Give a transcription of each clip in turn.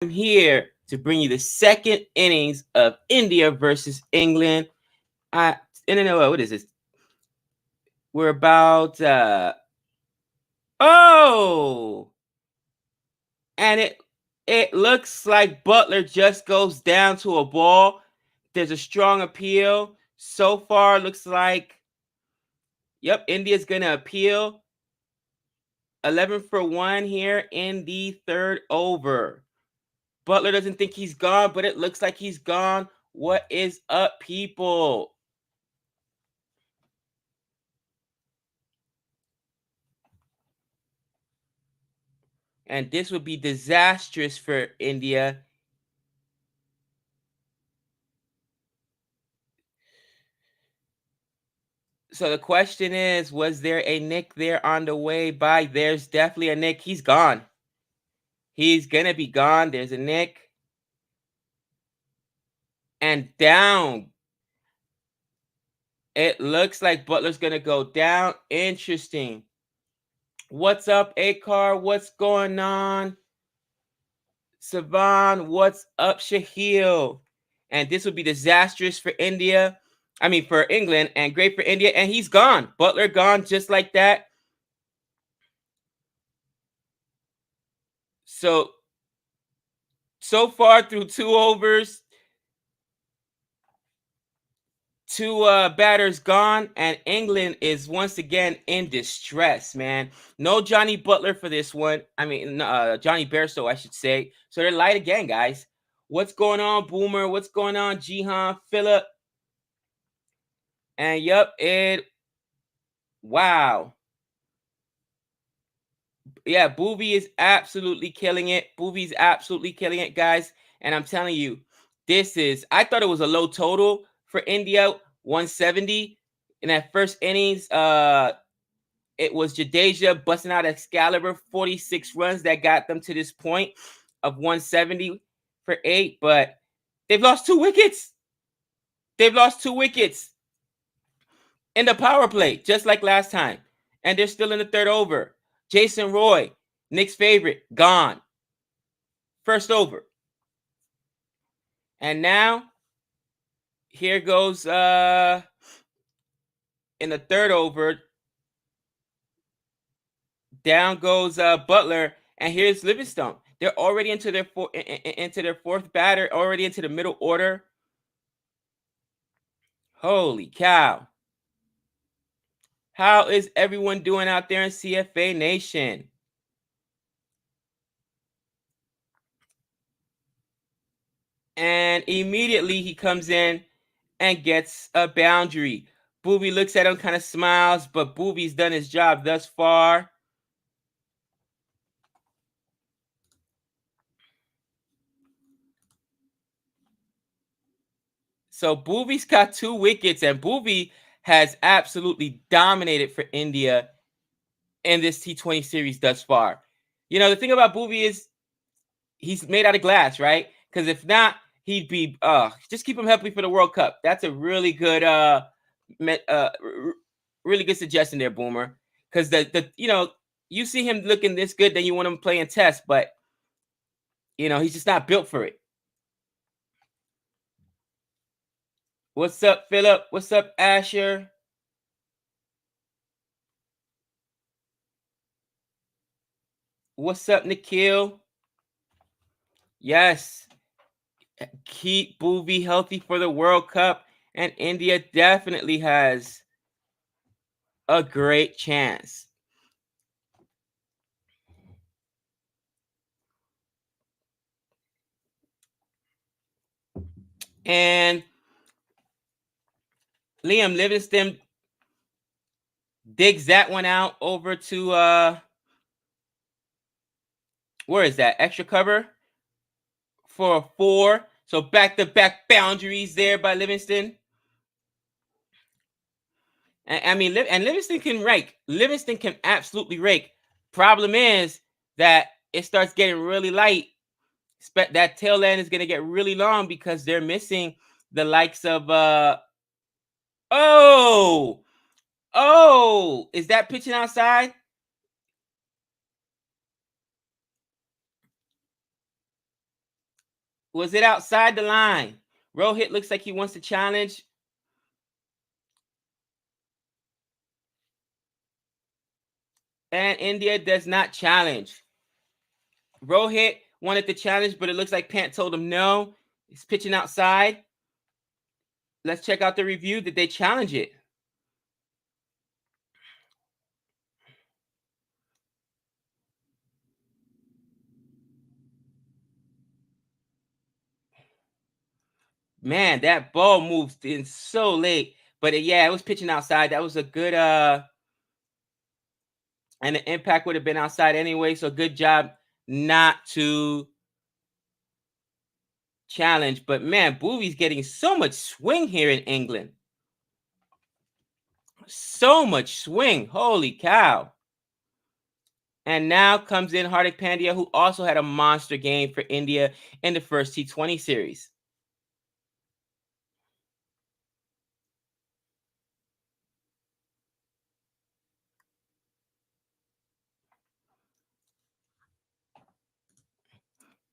I'm here to bring you the second innings of India versus England. I no, what is this? We're about oh, and it looks like Butler just goes down to a ball. There's a strong appeal. So far, looks like yep, India's gonna appeal. 11 for 1 here in the third over. Butler doesn't think he's gone, but it looks like he's gone. What is up, people? And this would be disastrous for India. So the question is, was there a nick there on the way by? There's definitely a nick. He's gone. He's going to be gone. There's a nick. And down. It looks like Butler's going to go down. Interesting. What's up, Akar? What's going on? Savan, what's up, Shahil? And this would be disastrous for India. I mean, for England, and great for India. And he's gone. Butler gone just like that. So far through 2 overs, 2 batters gone, and England is once again in distress, man. No Johnny Butler for this one. I mean, Johnny Bairstow, I should say. So they're light again, guys. What's going on, Boomer? What's going on, Jihan, Phillip? And yep, wow. Yeah, Booby is absolutely killing it. Booby's absolutely killing it, guys. And I'm telling you, I thought it was a low total for India, 170 in that first innings. It was Jadeja busting out Excalibur, 46 runs that got them to this point of 170 for 8. But they've lost 2 wickets. They've lost 2 wickets in the power play, just like last time. And they're still in the third over. Jason Roy, Nick's favorite, gone. First over. And now, here goes in the third over. Down goes Butler, and here's Livingstone. They're already into their fourth batter, already into the middle order. Holy cow. How is everyone doing out there in CFA Nation? And immediately he comes in and gets a boundary. Booby looks at him, kind of smiles, but Booby's done his job thus far. So Booby's got 2 wickets, and Booby has absolutely dominated for India in this T20 series thus far. You know, the thing about Booby is he's made out of glass, right? Because if not, he'd be just keep him healthy for the World Cup. That's a really good really good suggestion there, Boomer. Because the you see him looking this good, then you want him playing test, but he's just not built for it. What's up, Philip? What's up, Asher? What's up, Nikhil? Yes. Keep Booby healthy for the World Cup, and India definitely has a great chance. And Liam Livingston digs that one out over to where is that? Extra cover for a 4. So back-to-back boundaries there by Livingston. I mean, and Livingston can rake. Livingston can absolutely rake. Problem is that it starts getting really light. That tail end is going to get really long because they're missing the likes of oh, is that pitching outside? Was it outside the line? Rohit looks like he wants to challenge. And India does not challenge. Rohit wanted to challenge, but it looks like Pant told him no. He's pitching outside. Let's check out the review. Did they challenge it? Man, that ball moved in so late. But yeah, it was pitching outside. That was a good and the impact would have been outside anyway. So good job not to challenge. But man, Boovy's getting so much swing here in England. So much swing. Holy cow. And now comes in Hardik Pandya, who also had a monster game for India in the first T20 series.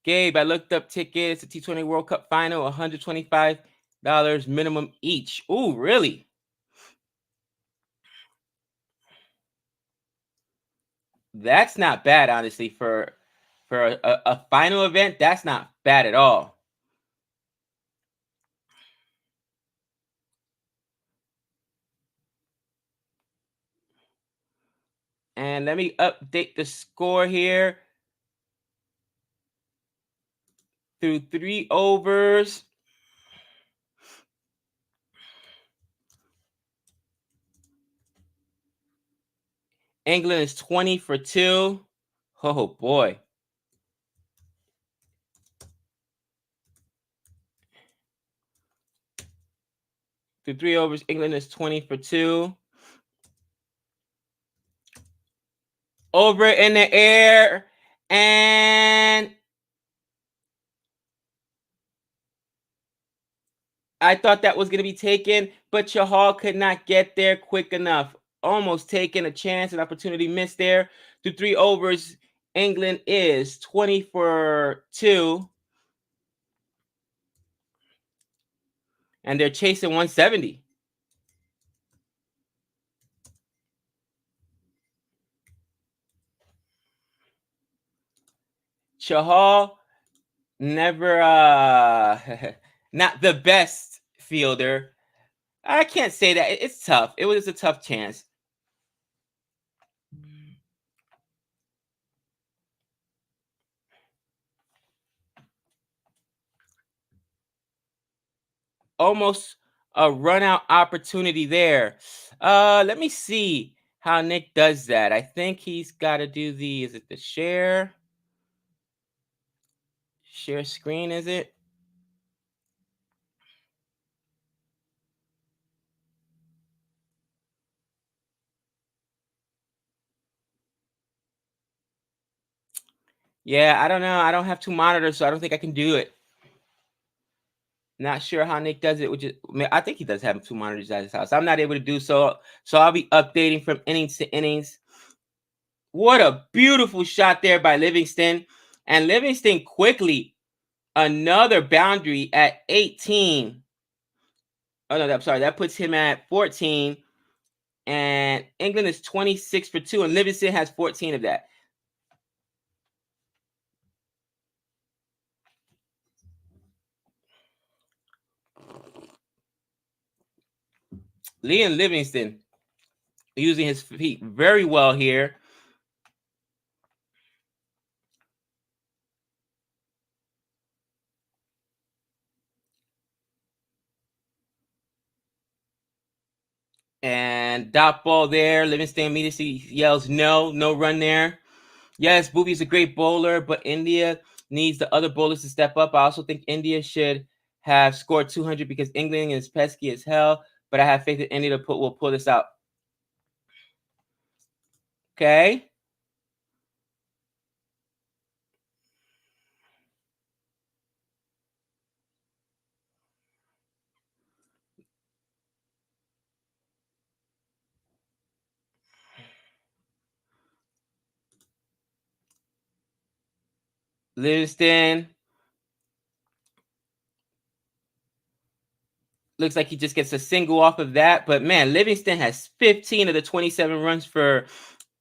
Gabe, I looked up tickets to T20 World Cup final, $125 minimum each. Ooh, really? That's not bad, honestly, for a final event. That's not bad at all. And let me update the score here. Through 3 overs. England is 20 for 2. Oh, boy. Through 3 overs, England is 20 for 2. Over in the air. And I thought that was going to be taken, but Chahal could not get there quick enough. Almost taking a chance, an opportunity missed there. Through 3 overs, England is 20 for 2. And they're chasing 170. Chahal, never not the best fielder. I can't say that. It's tough. It was a tough chance. Almost a run out opportunity there. Let me see how Nick does that. I think he's got to do the, is it the share screen, is it? Yeah, I don't know. I don't have 2 monitors, so I don't think I can do it. Not sure how Nick does it. I think he does have 2 monitors at his house. I'm not able to do so. So I'll be updating from innings to innings. What a beautiful shot there by Livingston. And Livingston quickly, another boundary at 18. Oh, no, I'm sorry. That puts him at 14. And England is 26 for 2. And Livingston has 14 of that. Liam Livingston using his feet very well here. And dot ball there. Livingston immediately yells no run there. Yes, Booby's a great bowler, but India needs the other bowlers to step up. I also think India should have scored 200 because England is pesky as hell, but I have faith that India will pull this out. Okay. Livingston Looks like he just gets a single off of that. But man, Livingston has 15 of the 27 runs for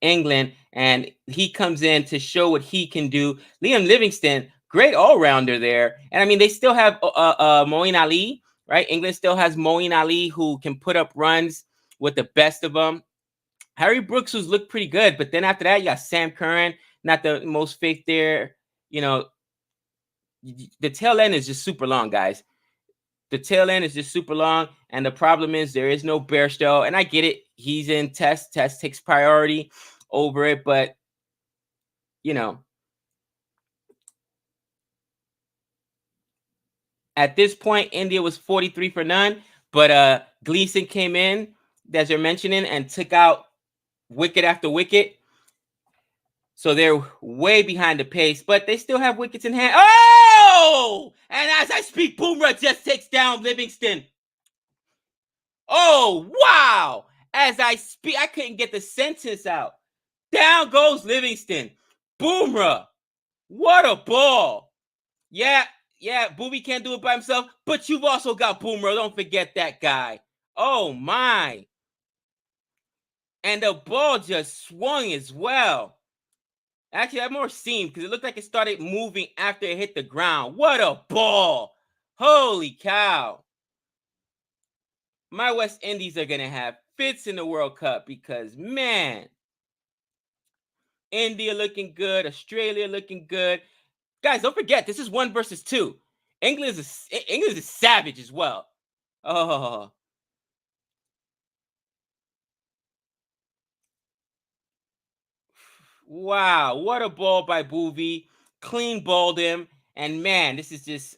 England, and he comes in to show what he can do. Liam Livingston, great all-rounder there. And I mean, they still have Moeen Ali, right? England still has Moeen Ali, who can put up runs with the best of them. Harry Brooks, who's looked pretty good, but then after that, you got Sam Curran, not the most faith there. You know, the tail end is just super long, guys. The tail end is just super long, and the problem is there is no Bairstow, and I get it. He's in Test. Test takes priority over it, but you know, at this point, India was 43 for none, but Gleason came in, as you're mentioning, and took out wicket after wicket. So they're way behind the pace, but they still have wickets in hand. Oh! And as I speak, Bumrah just takes down Livingston. Oh, wow! As I speak, I couldn't get the sentence out. Down goes Livingston. Bumrah. What a ball. Yeah, Booby can't do it by himself, but you've also got Bumrah. Don't forget that guy. Oh, my. And the ball just swung as well. Actually, I have more seam because it looked like it started moving after it hit the ground. What a ball. Holy cow. My West Indies are going to have fits in the World Cup because, man, India looking good, Australia looking good. Guys, don't forget, this is 1 versus 2. England is a savage as well. Oh. Wow, what a ball by Boovy. Clean balled him. And man, this is just,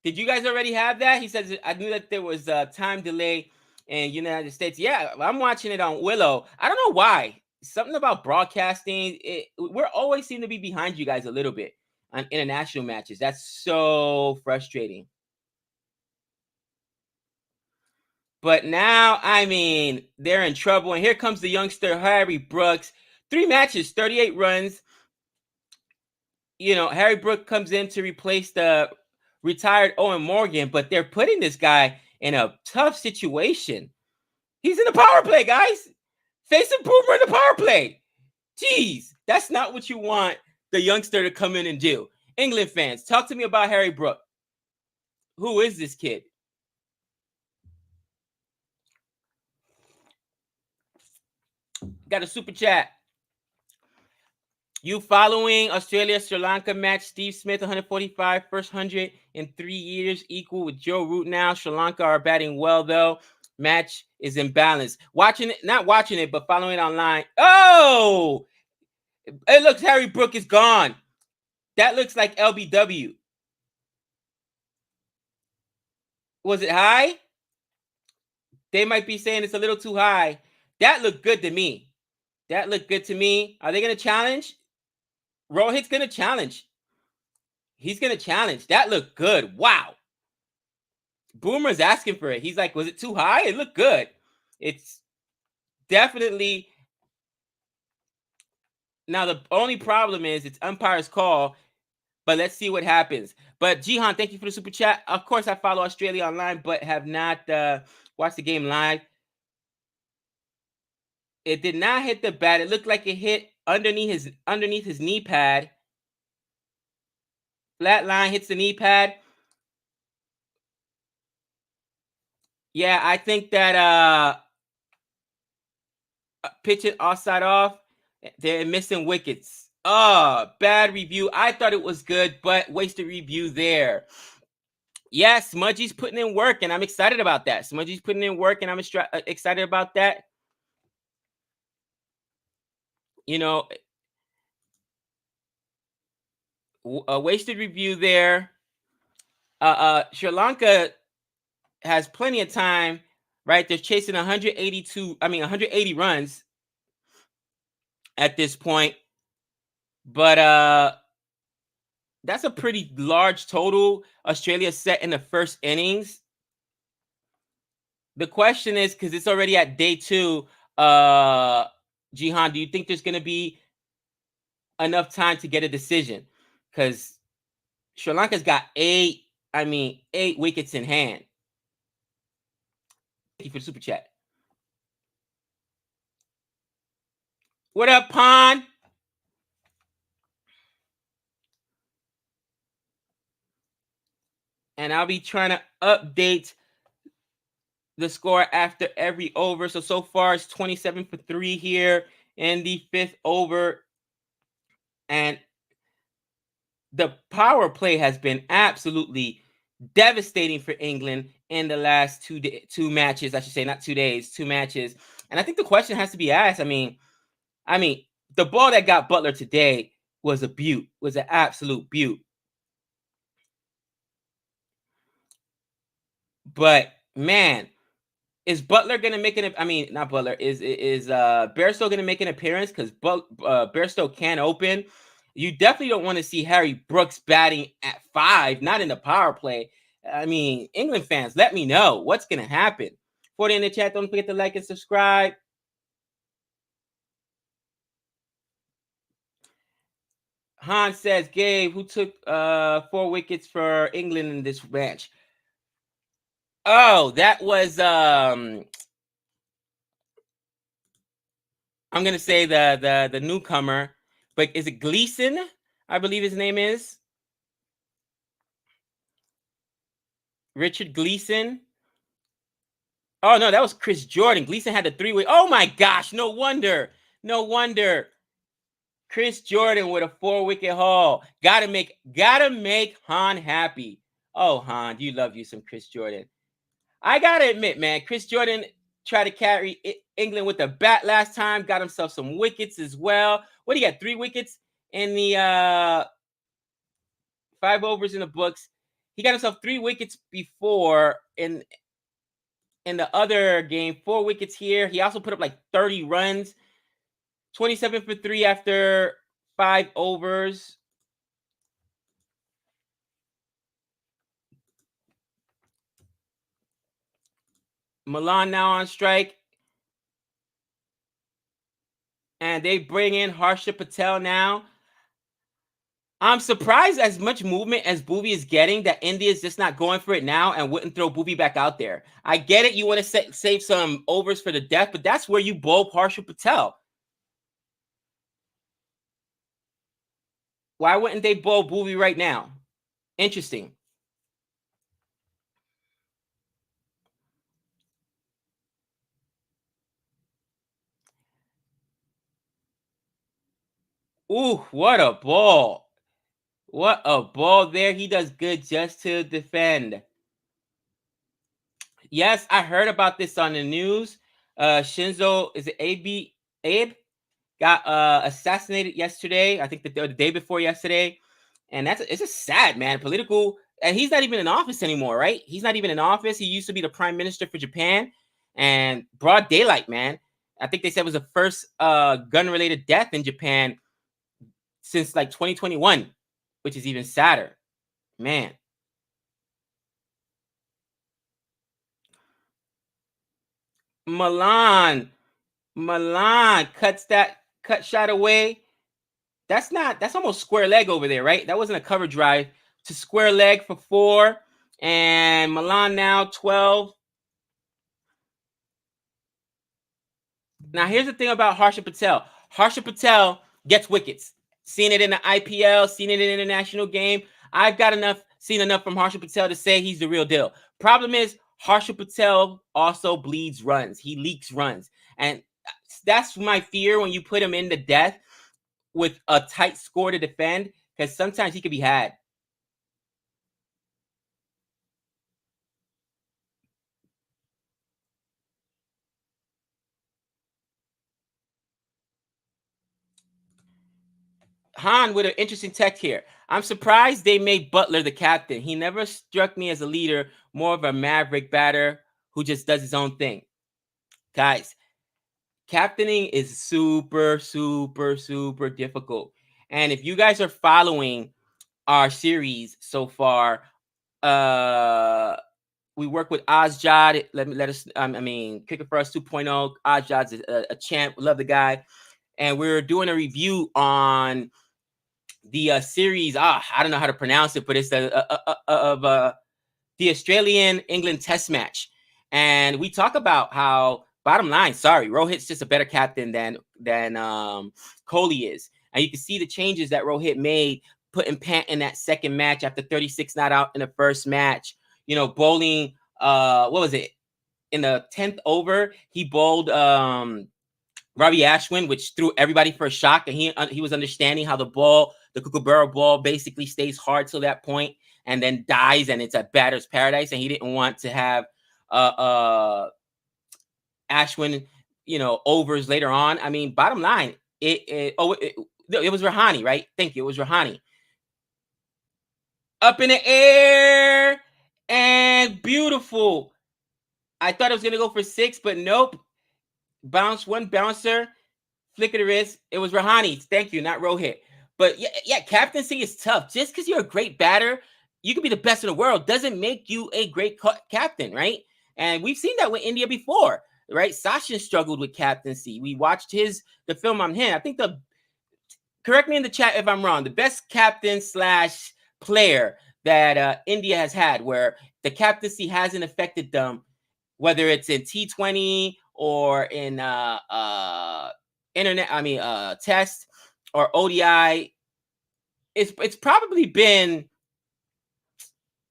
Did you guys already have that? He says, I knew that there was a time delay in United States. Yeah, I'm watching it on Willow. I don't know why. Something about broadcasting. We're always seem to be behind you guys a little bit on international matches. That's so frustrating. But now, I mean, they're in trouble. And here comes the youngster, Harry Brooks. 3 matches, 38 runs. You know, Harry Brooks comes in to replace the retired Owen Morgan, but they're putting this guy in a tough situation. He's in the power play, guys. Face Boomer in the power play. Jeez, that's not what you want the youngster to come in and do. England fans, talk to me about Harry Brooks. Who is this kid? Got a super chat. You following Australia-Sri Lanka match? Steve Smith, 145, first 100 in 3 years, equal with Joe Root now. Sri Lanka are batting well, though. Match is imbalanced. Watching it, not watching it, but following it online. Oh! It looks Harry Brooks is gone. That looks like LBW. Was it high? They might be saying it's a little too high. That looked good to me. That looked good to me. Are they going to challenge? Rohit's going to challenge. He's going to challenge. That looked good. Wow. Boomer's asking for it. He's like, was it too high? It looked good. It's definitely. Now, the only problem is it's umpire's call, but let's see what happens. But Jihan, thank you for the super chat. Of course, I follow Australia online, but have not watched the game live. It did not hit the bat. It looked like it hit underneath his knee pad. Flat line hits the knee pad. Yeah, I think that pitching offside off, they're missing wickets. Oh, bad review. I thought it was good, but wasted review there. Yeah, Smudgy's putting in work, and I'm excited about that. Smudgy's putting in work, and I'm excited about that. You know, a wasted review there. Sri Lanka has plenty of time, right? They're chasing 180 runs at this point. But that's a pretty large total Australia set in the first innings. The question is, because it's already at day 2, Jihan, do you think there's going to be enough time to get a decision? Because Sri Lanka's got 8 wickets in hand. Thank you for the super chat. What up, Pon? And I'll be trying to update the score after every over. So far it's 27 for 3 here in the 5th over. And the power play has been absolutely devastating for England in the last 2 matches. I should say, not 2 days, 2 matches. And I think the question has to be asked. I mean, the ball that got Butler today was a beaut, was an absolute beaut. But man, is Butler gonna make an? I mean, not Butler. Is Bairstow gonna make an appearance? Because Bairstow can open. You definitely don't want to see Harry Brooks batting at 5, not in the power play. I mean, England fans, let me know what's gonna happen. Put it in the chat. Don't forget to like and subscribe. Hans says, Gabe, who took 4 wickets for England in this match? Oh, that was I'm gonna say the newcomer, but is it Gleason? I believe his name is Richard Gleason. Oh no, that was Chris Jordan. Gleason had the 3-way. Oh my gosh, no wonder. Chris Jordan with a 4-wicket haul. Gotta make Han happy. Oh, Han, you love you some Chris Jordan. I gotta admit, man, Chris Jordan tried to carry England with the bat last time. Got himself some wickets as well. What do you got? 3 wickets in the 5 overs in the books. He got himself 3 wickets before in the other game. 4 wickets here. He also put up like 30 runs. 27 for 3 after 5 overs. Milan now on strike. And they bring in Harsha Patel now. I'm surprised as much movement as Bhuvi is getting that India is just not going for it now and wouldn't throw Bhuvi back out there. I get it. You want to save some overs for the death, but that's where you bowl Harsha Patel. Why wouldn't they bowl Bhuvi right now? Interesting. Ooh, what a ball. What a ball there. He does good just to defend. Yes, I heard about this on the news. Shinzo, is it Abe? Got assassinated yesterday. I think the day before yesterday. And it's just sad, man. Political, and he's not even in office anymore, right? He's not even in office. He used to be the prime minister for Japan, and broad daylight, man. I think they said it was the first gun-related death in Japan since like 2021, which is even sadder, man. Milan cuts that cut shot away. That's almost square leg over there, right? That wasn't a cover drive. To square leg for 4. And Milan now 12. Now, here's the thing about Harsha Patel. Harsha Patel gets wickets. Seen it in the IPL, seen it in an international game. I've seen enough from Harsha Patel to say he's the real deal. Problem is, Harsha Patel also bleeds runs. He leaks runs. And that's my fear when you put him in the death with a tight score to defend, because sometimes he could be had. Han with an interesting tech here. I'm surprised they made Butler the captain. He never struck me as a leader, more of a maverick batter who just does his own thing. Guys, captaining is super, super, super difficult. And if you guys are following our series so far, we work with Ozjod. Let us, Cricket for Us 2.0. Ozjod's a champ. Love the guy. And we're doing a review on the series. I don't know how to pronounce it, but it's the Australian England Test match, and we talk about how bottom line. Sorry, Rohit's just a better captain than Kohli is, and you can see the changes that Rohit made, putting Pant in that second match after 36 not out in the first match. You know, bowling. What was it? In the 10th over, he bowled Robbie Ashwin, which threw everybody for a shock, and he was understanding how the Kookaburra ball, basically stays hard till that point and then dies, and it's a batter's paradise, and he didn't want to have Ashwin, overs later on. I mean, bottom line, it was Rahane, right? Thank you, it was Rahane. Up in the air and beautiful. I thought it was gonna go for 6, but nope. One bouncer. Flick of the wrist. It was Rahane. Thank you, not Rohit. But yeah, captaincy is tough. Just because you're a great batter, you can be the best in the world, doesn't make you a great captain, right? And we've seen that with India before, right? Sachin struggled with captaincy. We watched the film on him. I think correct me in the chat if I'm wrong, the best captain / player that India has had where the captaincy hasn't affected them, whether it's in T20 or in test or ODI, it's probably been,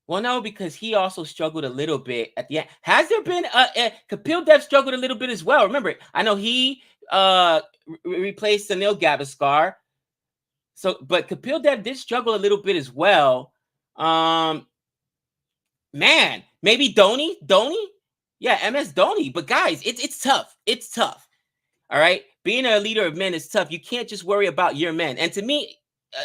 well, no, because he also struggled a little bit at the end. Has there been Kapil Dev struggled a little bit as well? Remember, I know he replaced Sunil Gavaskar, but Kapil Dev did struggle a little bit as well. Man, maybe Dhoni, yeah, MS Dhoni. But guys, it's tough. It's tough. All right, being a leader of men is tough. You can't just worry about your men. And to me,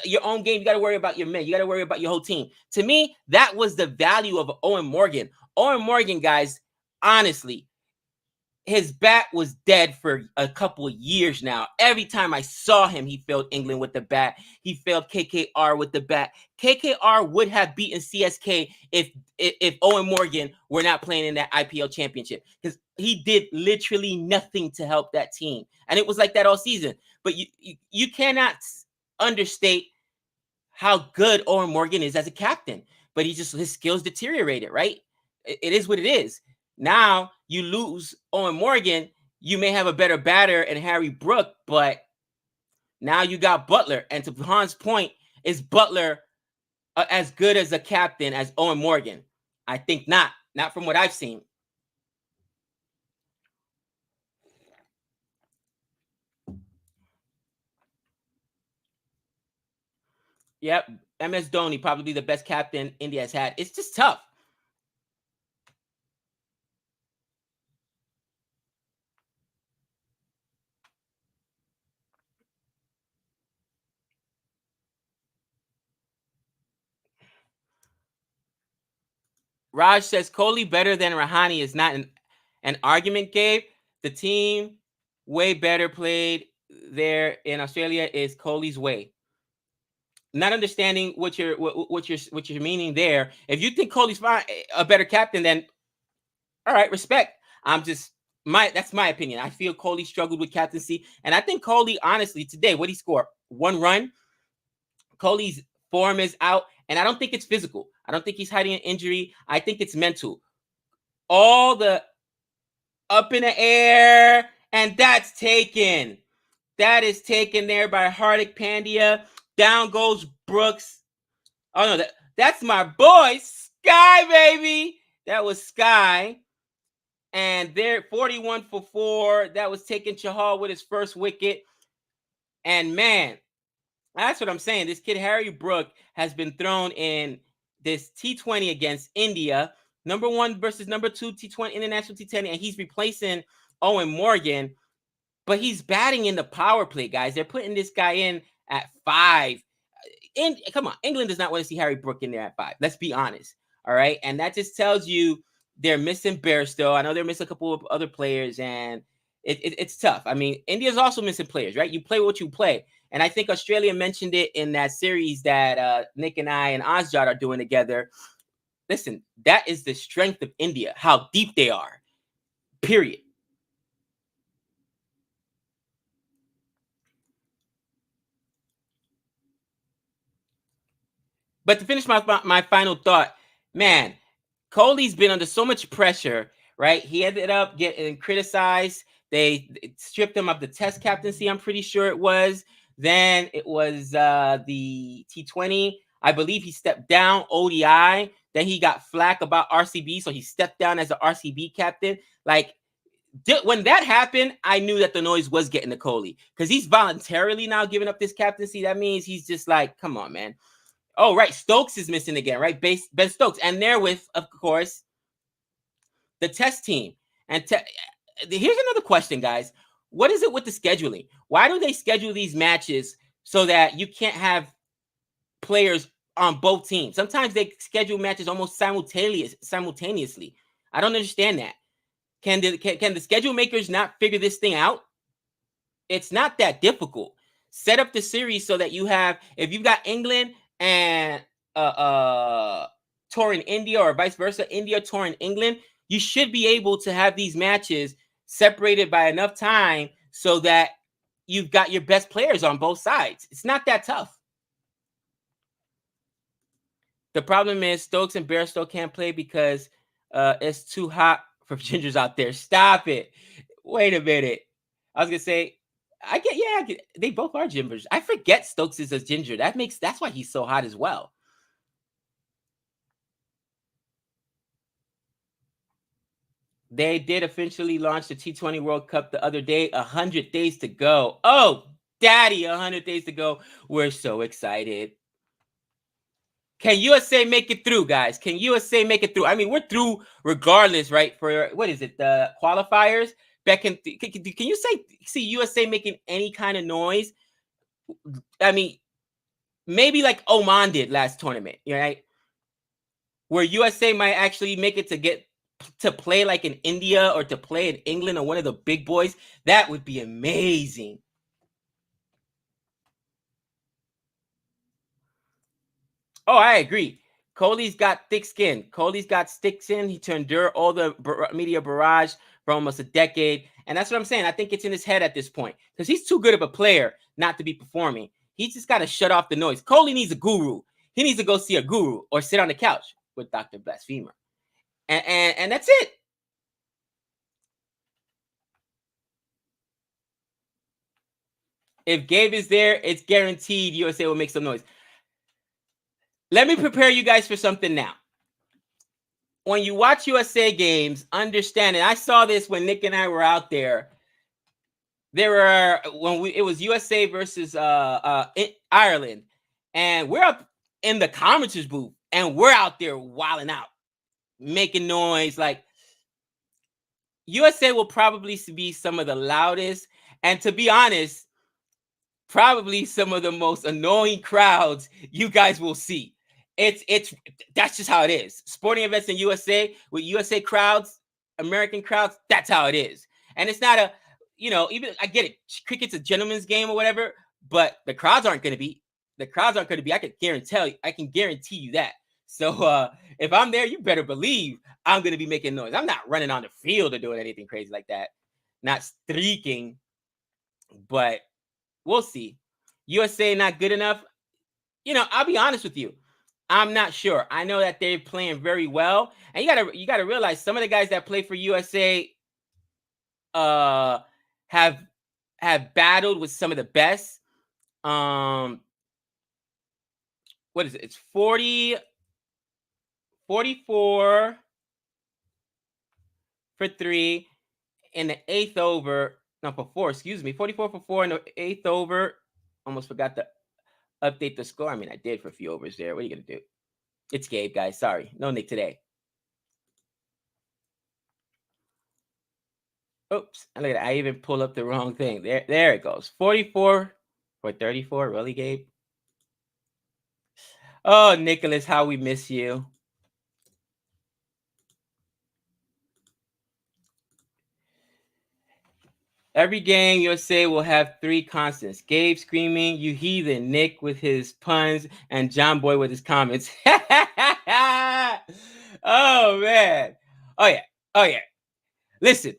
your own game, you got to worry about your men. You got to worry about your whole team. To me, that was the value of Owen Morgan. Owen Morgan, guys, honestly, his bat was dead for a couple of years now. Every time I saw him, he failed England with the bat. He failed KKR with the bat. KKR would have beaten CSK if Owen Morgan were not playing in that IPL championship, because he did literally nothing to help that team. And it was like that all season. But you cannot understate how good Owen Morgan is as a captain. But his skills deteriorated, right? It is what it is. Now you lose Owen Morgan, you may have a better batter and Harry Brook, but now you got Butler. And to Han's point, is Butler as good as a captain as Owen Morgan? I think not from what I've seen. Yep, MS Dhoni, probably the best captain India has had. It's just tough. Raj says Kohli better than Rahane is not an argument, Gabe. The team way better played there in Australia is Kohli's way. Not understanding what you're meaning there. If you think Kohli's fine, a better captain, then all right, respect. That's my opinion. I feel Kohli struggled with captaincy, and I think Kohli, honestly, today, what he scored? 1 run. Kohli's form is out, and I don't think it's physical. I don't think he's hiding an injury. I think it's mental. All the up in the air, and that's taken. That is taken there by Hardik Pandya. Down goes Brooks. Oh no, that's my boy Sky, baby. That was Sky. And there, 41 for 4. That was taking Chahal with his first wicket. And man, that's what I'm saying. This kid, Harry Brook, has been thrown in this T20 against India. Number 1 versus number 2 T20 international T20. And he's replacing Owen Morgan. But he's batting in the power play, guys. They're putting this guy in at 5. Come on, England does not want to see Harry Brook in there at 5. Let's be honest. All right. And that just tells you they're missing Bairstow. I know they're missing a couple of other players, and it's tough. I mean, India's also missing players, right? You play what you play. And I think Australia mentioned it in that series that Nick and I and Ozjad are doing together. Listen, that is the strength of India, how deep they are, period. But to finish my final thought, man, Kohli's been under so much pressure, right? He ended up getting criticized. They stripped him of the Test captaincy, I'm pretty sure it was. Then it was the T20. I believe he stepped down ODI. Then he got flack about RCB, so he stepped down as the RCB captain. Like, when that happened, I knew that the noise was getting to Kohli because he's voluntarily now giving up this captaincy. That means he's just like, come on, man. Oh, right. Stokes is missing again, right? Ben Stokes. And they're with, of course, the Test team. And here's another question, guys. What is it with the scheduling? Why do they schedule these matches so that you can't have players on both teams? Sometimes they schedule matches almost simultaneously. I don't understand that. Can the schedule makers not figure this thing out? It's not that difficult. Set up the series so that you have, if you've got England and touring India or vice versa, India touring England, you should be able to have these matches separated by enough time so that you've got your best players on both sides. It's not that tough. The problem is Stokes and Bairstow can't play because it's too hot for gingers out there. Stop it. Wait a minute. I was gonna say, I get, they both are gingers. I forget Stokes is a ginger. That's why he's so hot as well. They did officially launch the T20 World Cup the other day. 100 days to go. Oh, daddy, 100 days to go. We're so excited. Can USA make it through, guys? Can USA make it through? I mean, we're through regardless, right? For what is it? The qualifiers. Can you see USA making any kind of noise? I mean, maybe like Oman did last tournament, right? Where USA might actually make it to get to play like in India or to play in England or one of the big boys. That would be amazing. Oh, I agree. Kohli's got thick skin. Kohli's got thick skin. He to endure all the media barrage for almost a decade. And that's what I'm saying. I think it's in his head at this point because he's too good of a player not to be performing. He's just got to shut off the noise. Kohli needs a guru. He needs to go see a guru or sit on the couch with Dr. Blasphemer. And that's it. If Gabe is there, it's guaranteed USA will make some noise. Let me prepare you guys for something now. When you watch USA games, understand it. I saw this when Nick and I were out there. It was USA versus Ireland, and we're up in the commenters booth, and we're out there wilding out, making noise. Like, USA will probably be some of the loudest, and to be honest, probably some of the most annoying crowds you guys will see. That's just how it is. Sporting events in USA with USA crowds, American crowds, that's how it is. And it's not even I get it. Cricket's a gentleman's game or whatever, but the crowds aren't going to be. I can guarantee you that. So if I'm there, you better believe I'm going to be making noise. I'm not running on the field or doing anything crazy like that. Not streaking, but we'll see. USA not good enough. I'll be honest with you. I'm not sure. I know that they're playing very well, and you gotta realize some of the guys that play for USA have battled with some of the best. What is it? It's 44 for 3 in the 8th over. No, for 4, excuse me. 44 for 4 in the 8th over. Almost forgot to update the score. I mean, I did for a few overs there. What are you going to do? It's Gabe, guys. Sorry. No Nick today. Oops. Look at that. I even pulled up the wrong thing. There it goes. 44 for 34. Really, Gabe? Oh, Nicholas, how we miss you. Every game USA will have 3 constants. Gabe screaming, you heathen, Nick with his puns, and John Boy with his comments. Oh, man. Oh, yeah. Listen.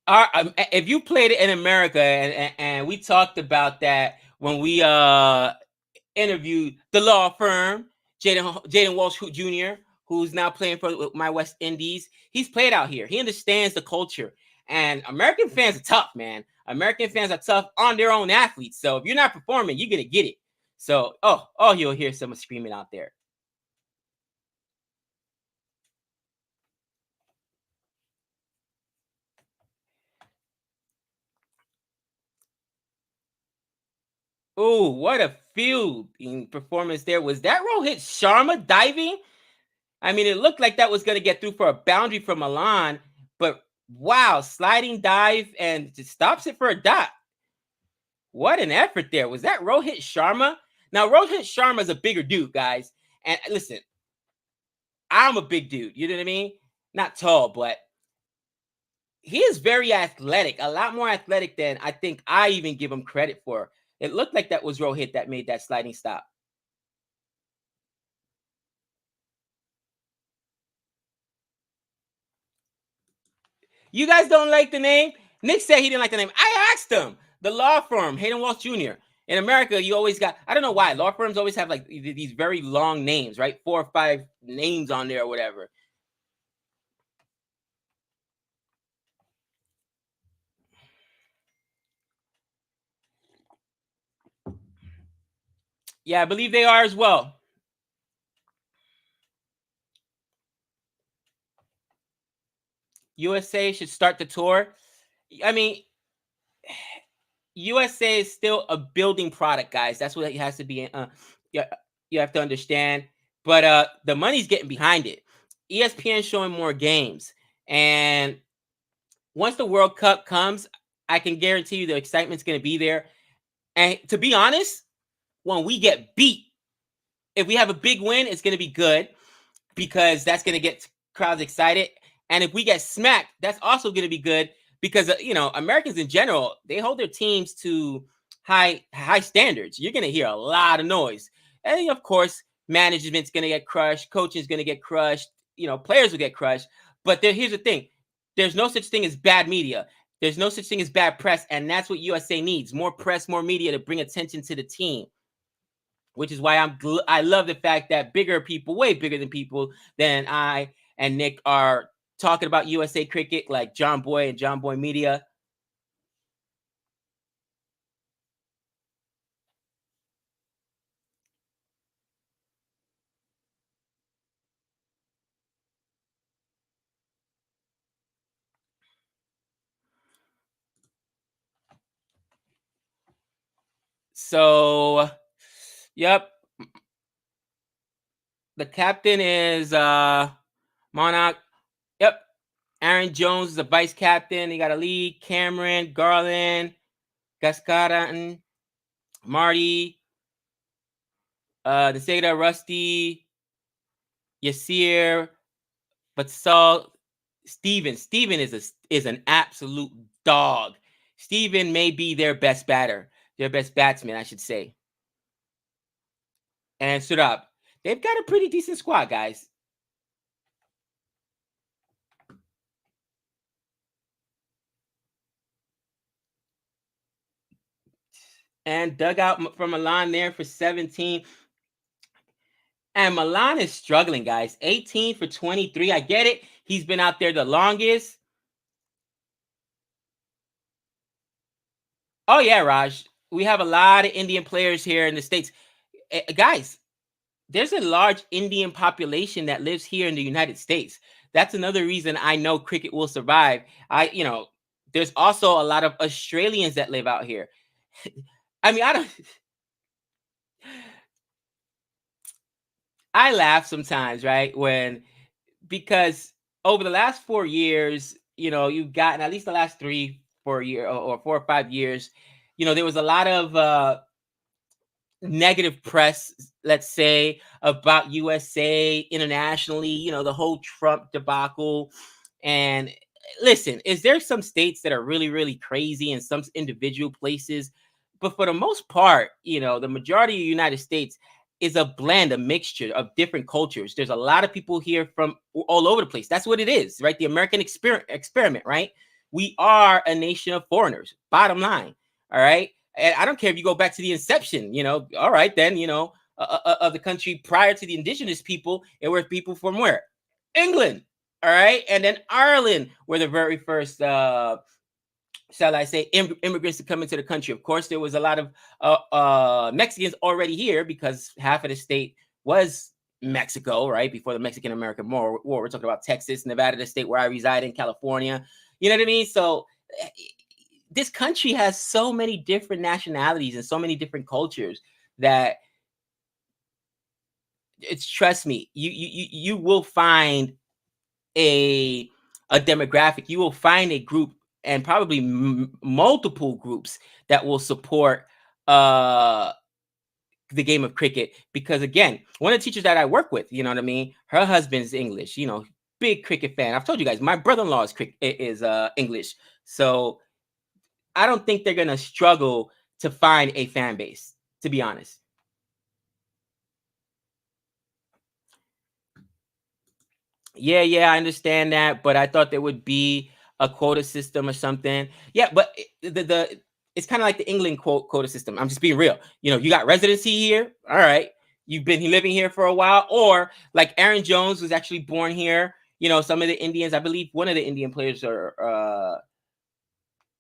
If you played it in America, and we talked about that when we interviewed the law firm, Jaden Walsh Jr., who's now playing for my West Indies. He's played out here. He understands the culture. And American fans are tough, man. American fans are tough on their own athletes. So if you're not performing, you're going to get it. So, you'll hear someone screaming out there. Oh, what a fielding performance there. Was that Rohit Sharma diving? I mean, it looked like that was going to get through for a boundary from Milan, but wow, sliding dive and just stops it for a dot. What an effort there. Was that Rohit Sharma? Now, Rohit Sharma is a bigger dude, guys. And listen, I'm a big dude. You know what I mean? Not tall, but he is very athletic, a lot more athletic than I think I even give him credit for. It looked like that was Rohit that made that sliding stop. You guys don't like the name? Nick said he didn't like the name. I asked him. The law firm, Hayden Walsh Jr. In America, you always got, I don't know why, law firms always have like these very long names, right? 4 or 5 names on there or whatever. Yeah, I believe they are as well. USA should start the tour. I mean, USA is still a building product, guys. That's what it has to be. You have to understand. But the money's getting behind it. ESPN showing more games, and once the World Cup comes, I can guarantee you the excitement's going to be there. And to be honest, when we get beat, if we have a big win, it's going to be good because that's going to get crowds excited. And if we get smacked, that's also going to be good because Americans in general, they hold their teams to high standards. You're going to hear a lot of noise, and of course, management's going to get crushed, coaching's going to get crushed, players will get crushed. But here's the thing: there's no such thing as bad media. There's no such thing as bad press, and that's what USA needs: more press, more media to bring attention to the team. Which is why I love the fact that bigger people, way bigger than people than I and Nick, are talking about USA Cricket, like John Boy and John Boy Media. So, yep. The captain is Monarch. Yep. Aaron Jones is the vice captain. You got a lead. Cameron, Garland, Gascada, Marty, Deseda, Rusty, Yasir, Batsal, Steven. Steven is an absolute dog. Steven may be their best batsman, I should say. And stood up. They've got a pretty decent squad, guys. And dug out from Milan there for 17. And Milan is struggling, guys. 18 for 23. I get it. He's been out there the longest. Oh, yeah, Raj. We have a lot of Indian players here in the States. Guys, there's a large Indian population that lives here in the United States. That's another reason I know cricket will survive. There's also a lot of Australians that live out here. I mean, I laugh sometimes, right? Because over the last 4 years, you've gotten at least the last 4 years or 4 or 5 years, there was a lot of negative press, let's say, about USA internationally, the whole Trump debacle. And listen, is there some states that are really, really crazy and some individual places? But for the most part, the majority of the United States is a blend, a mixture of different cultures. There's a lot of people here from all over the place. That's what it is, right? The American experiment, right? We are a nation of foreigners, bottom line. All right. And I don't care if you go back to the inception, all right, then, of the country prior to the indigenous people, it were people from where? England. All right. And then Ireland were the very first, shall I say, immigrants to come into the country. Of course, there was a lot of Mexicans already here because half of the state was Mexico, right? Before the Mexican-American War. We're talking about Texas, Nevada, the state where I reside in, California. You know what I mean? So this country has so many different nationalities and so many different cultures that trust me, you will find a demographic, you will find a group and probably multiple groups that will support the game of cricket. Because again, one of the teachers that I work with, you know what I mean, her husband's English, big cricket fan. I've told you guys, my brother-in-law is English, so I don't think they're gonna struggle to find a fan base, to be honest. Yeah, I understand that, but I thought there would be a quota system or something. Yeah, but it's kind of like the England quota system. I'm just being real. You got residency here. All right, you've been living here for a while, or like Aaron Jones was actually born here. Some of the Indians, I believe, one of the Indian players, or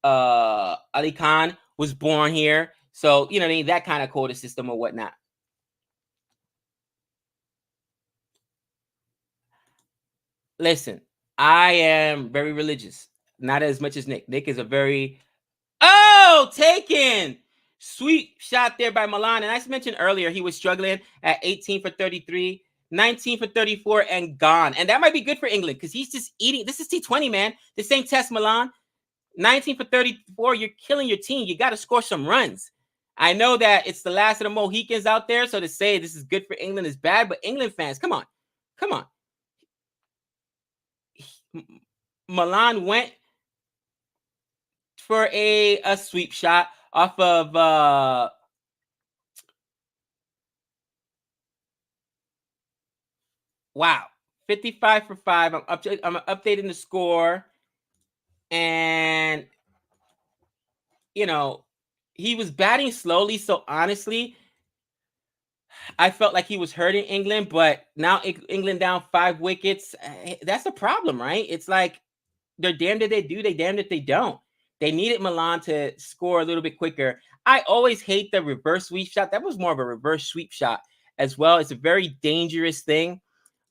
Ali Khan, was born here. So what I mean, that kind of quota system or whatnot. Listen, I am very religious. Not as much as Nick. Nick is a very taken. Sweet shot there by Milan. And I mentioned earlier he was struggling at 18 for 33, 19 for 34, and gone. And that might be good for England because he's just eating. This is T20, man. This ain't Test Milan. 19 for 34. You're killing your team. You got to score some runs. I know that it's the last of the Mohicans out there, so to say this is good for England is bad, but England fans, come on. Milan went for a sweep shot off of wow, 55 for 5. I'm updating the score, and he was batting slowly, so honestly I felt like he was hurting England. But now England down 5 wickets. That's a problem, right? It's like they're damned if they do, they damned if they don't. They needed Milan to score a little bit quicker. I always hate the reverse sweep shot. That was more of a reverse sweep shot as well. It's a very dangerous thing.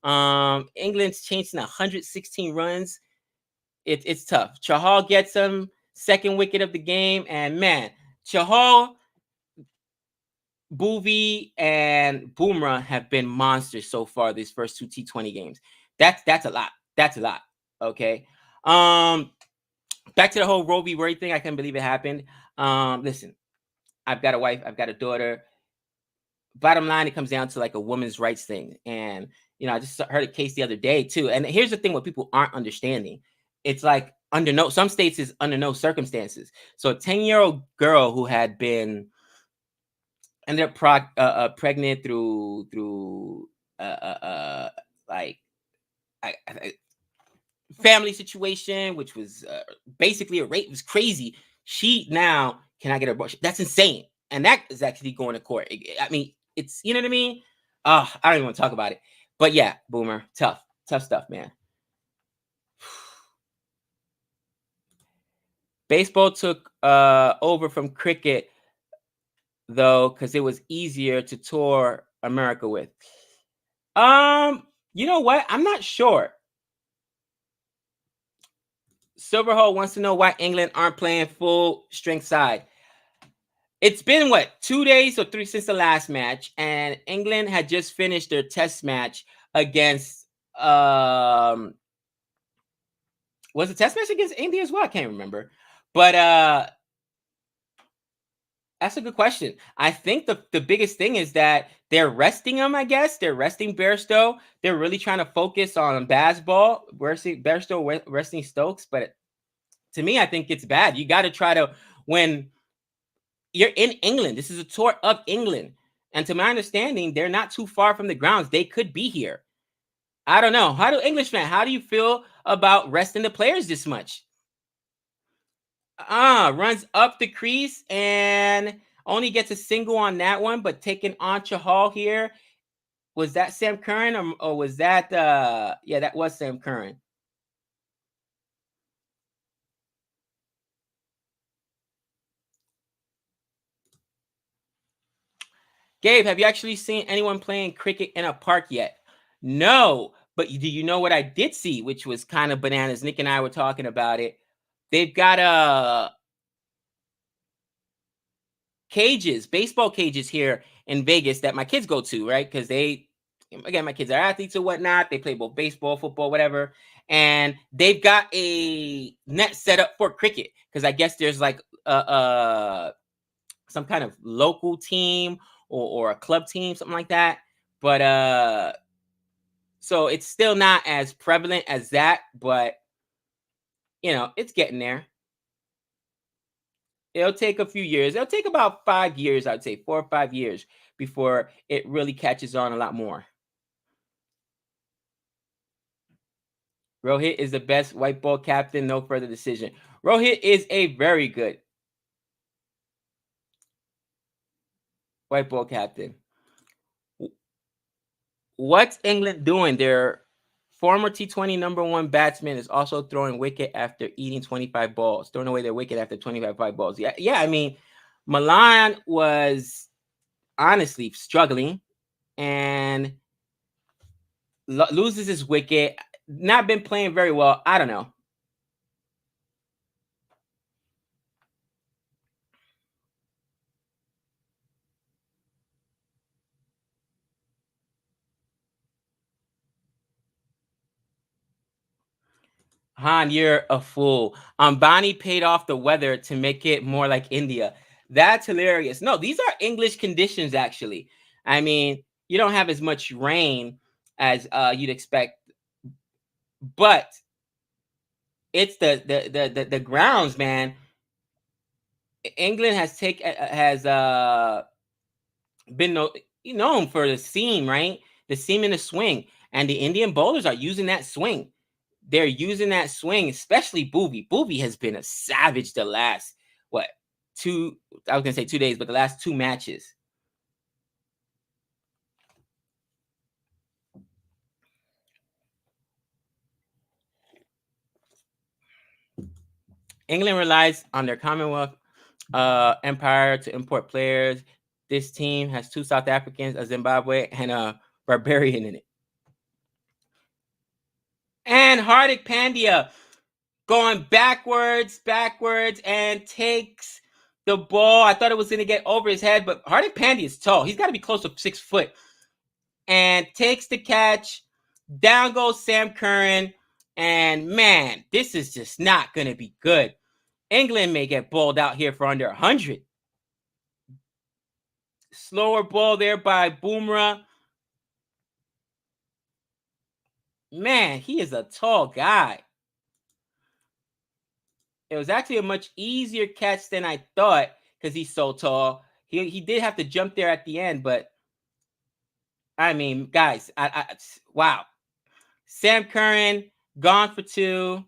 England's chasing 116 runs. It's tough. Chahal gets him, second wicket of the game, and man, Chahal, Bhuvi, and Bumrah have been monsters so far these first 2 T20 games. That's a lot. That's a lot. Okay. Back to the whole Roe v. Wade thing. I can't believe it happened. Listen, I've got a wife, I've got a daughter. Bottom line, it comes down to like a woman's rights thing. And, I just heard a case the other day too. And here's the thing, what people aren't understanding. It's like some states is under no circumstances. So a 10-year-old girl who had been ended up pregnant through like family situation, which was basically a rape. It was crazy. She now cannot get her abortion. That's insane. And that is actually going to court. I mean, it's, you know what I mean? I don't even want to talk about it. But yeah, Boomer, tough stuff, man. Baseball took over from cricket, though, because it was easier to tour America with. You know what? I'm not sure. Silverhole wants to know why England aren't playing full strength side. It's been 2 days or 3 since the last match, and England had just finished their test match against was it test match against India as well? I can't remember. But that's a good question. I think the biggest thing is that they're resting him, I guess. They're resting Bairstow. They're really trying to focus on Bazball, Bairstow resting Stokes. But to me, I think it's bad. You got to try to, when you're in England, this is a tour of England. And to my understanding, they're not too far from the grounds. They could be here. I don't know. How do you feel about resting the players this much? Runs up the crease and only gets a single on that one, but taking on Chahal here. Was that Sam Curran or was that yeah, that was Sam Curran. Gabe, have you actually seen anyone playing cricket in a park yet? No, but do you know what I did see, which was kind of bananas? Nick and I were talking about it. They've got cages, baseball cages here in Vegas that my kids go to, right? Because again, my kids are athletes or whatnot. They play both baseball, football, whatever. And they've got a net set up for cricket because I guess there's like some kind of local team or a club team, something like that. But so it's still not as prevalent as that, but it's getting there. It'll take a few years. It'll take about 5 years, I'd say 4 or 5 years before it really catches on a lot more. Rohit is the best white ball captain. No further decision. Rohit is a very good white ball captain. What's England doing? Their former T20 #1 batsman is also throwing wicket after eating 25 balls. Throwing away their wicket after 25 balls. Yeah. I mean, Milan was honestly struggling and loses his wicket. Not been playing very well. I don't know. Han, you're a fool. Ambani paid off the weather to make it more like India. That's hilarious. No, these are English conditions, actually. I mean, you don't have as much rain as you'd expect, but it's the grounds, man. England has been known for the seam, right? The seam in the swing, and the Indian bowlers are using that swing. They're using that swing, especially Booby. Booby has been a savage the last I was gonna say 2 days, but the last 2 matches. England relies on their Commonwealth empire to import players. This team has 2 South Africans, a Zimbabwe, and a Barbarian in it. And Hardik Pandya going backwards, and takes the ball. I thought it was going to get over his head, but Hardik Pandya is tall. He's got to be close to 6 foot. And takes the catch. Down goes Sam Curran. And man, this is just not going to be good. England may get bowled out here for under 100. Slower ball there by Bumrah. Man, he is a tall guy. It was actually a much easier catch than I thought because he's so tall. He did have to jump there at the end, but I mean, guys, wow. Sam Curran gone for 2.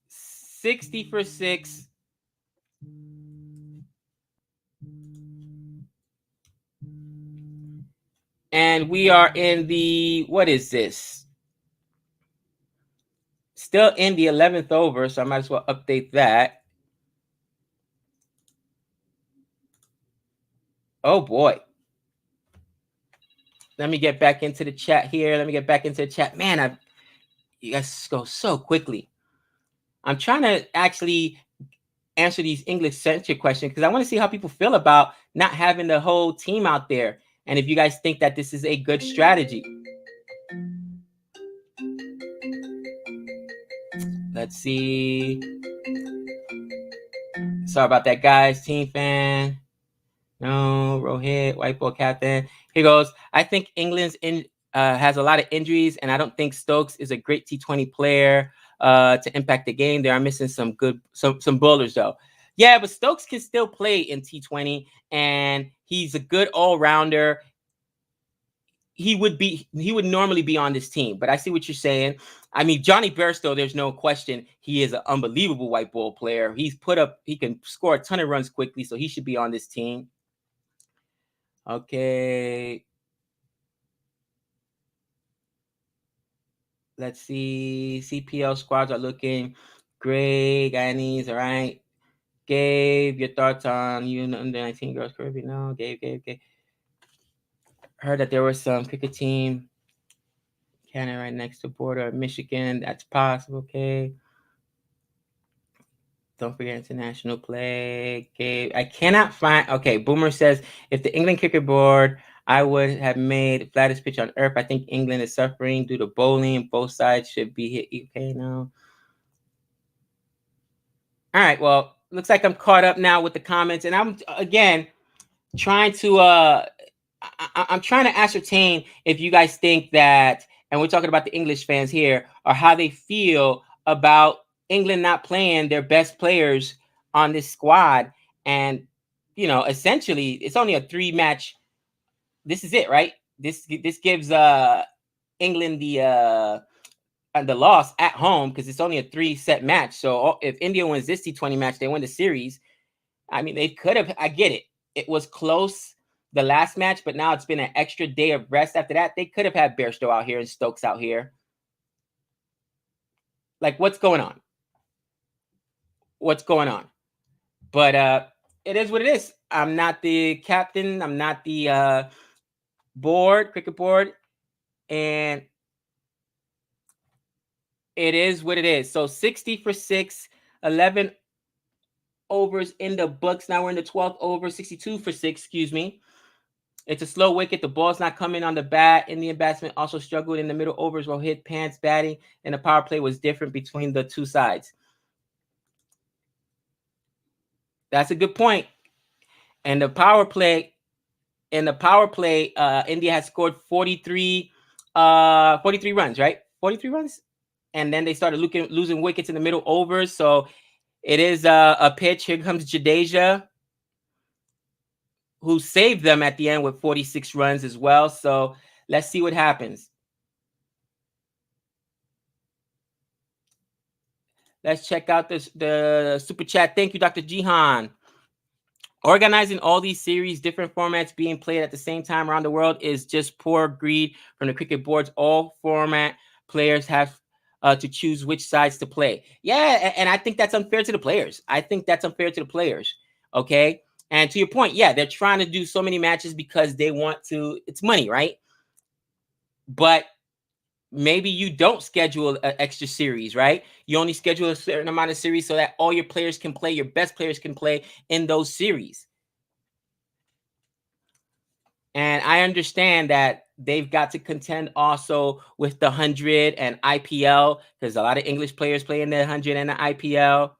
60 for 6. And we are in what is this? Still in the 11th over, so I might as well update that. Oh boy. Let me get back into the chat here. Man, you guys go so quickly. I'm trying to actually answer these English-centric questions because I want to see how people feel about not having the whole team out there. And if you guys think that this is a good strategy. Let's see. Sorry about that, guys. Team fan. No, Rohit, white ball captain. He goes, I think England's has a lot of injuries, and I don't think Stokes is a great T20 player to impact the game. They are missing some bowlers, though. Yeah, but Stokes can still play in T20, and he's a good all-rounder. he would normally be on this team. But I see what you're saying. I mean, Johnny Bairstow, there's no question. He is an unbelievable white ball player. He can score a ton of runs quickly, so he should be on this team. Okay. Let's see. CPL squads are looking great. Guyanese, all right. Gabe, your thoughts on under 19 girls Caribbean? No, Gabe. Heard that there was some cricket team Canada right next to border of Michigan. That's possible. Okay. Don't forget international play. Gabe, I cannot find. Okay, Boomer says if the England Cricket Board, I would have made flattest pitch on earth. I think England is suffering due to bowling. Both sides should be hit. Okay, now. All right. Well, looks like I'm caught up now with the comments, and I'm again trying to. I'm trying to ascertain if you guys think that, and we're talking about the English fans here, or how they feel about England not playing their best players on this squad. And, essentially it's only a 3-match. This is it, right? This gives England the loss at home because it's only a 3-set match. So if India wins this T20 match, they win the series. I mean, they could have. I get it. It was close the last match, but now it's been an extra day of rest after that. They could have had Bairstow out here and Stokes out here. Like, what's going on? But it is what it is. I'm not the captain. I'm not the cricket board. And it is what it is. So 60 for 6, 11 overs in the books. Now we're in the 12th over, 62 for 6, excuse me. It's a slow wicket. The ball's not coming on the bat. Indian batsmen also struggled in the middle overs while hit Pants batting, and the power play was different between the two sides. That's a good point. And the power play, India has scored 43 runs, right? 43 runs. And then they started losing wickets in the middle overs. So it is a pitch. Here comes Jadeja, who saved them at the end with 46 runs as well. So let's see what happens. Let's check out the super chat. Thank you, Dr. Jihan. Organizing all these series, different formats being played at the same time around the world is just poor greed from the cricket boards. All format players have to choose which sides to play. Yeah, and I think that's unfair to the players. Okay? And to your point, yeah, they're trying to do so many matches because they want to. It's money, right? But maybe you don't schedule an extra series, right? You only schedule a certain amount of series so that all your players can play, your best players can play in those series. And I understand that they've got to contend also with the 100 and IPL because a lot of English players play in the 100 and the IPL.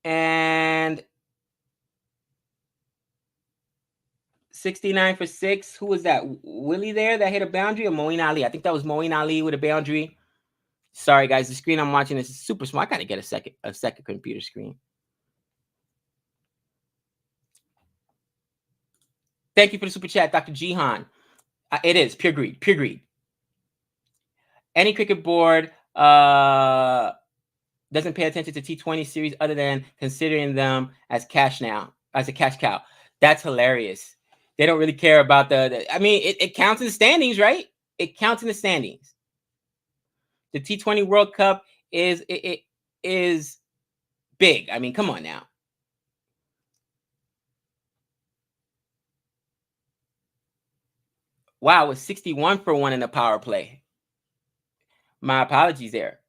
And 69 for 6. Who was that? Willie there that hit a boundary, or Moeen Ali? I think that was Moeen Ali with a boundary. Sorry, guys. The screen I'm watching is super small. I got to get a second computer screen. Thank you for the super chat, Dr. Jihan. It is pure greed. Any cricket board doesn't pay attention to T20 series other than considering them as a cash cow. That's hilarious. They don't really care about I mean, it counts in the standings, right? It counts in the standings. The T20 World Cup is big. I mean, come on now. Wow, it's 61 for 1 in the power play. My apologies there.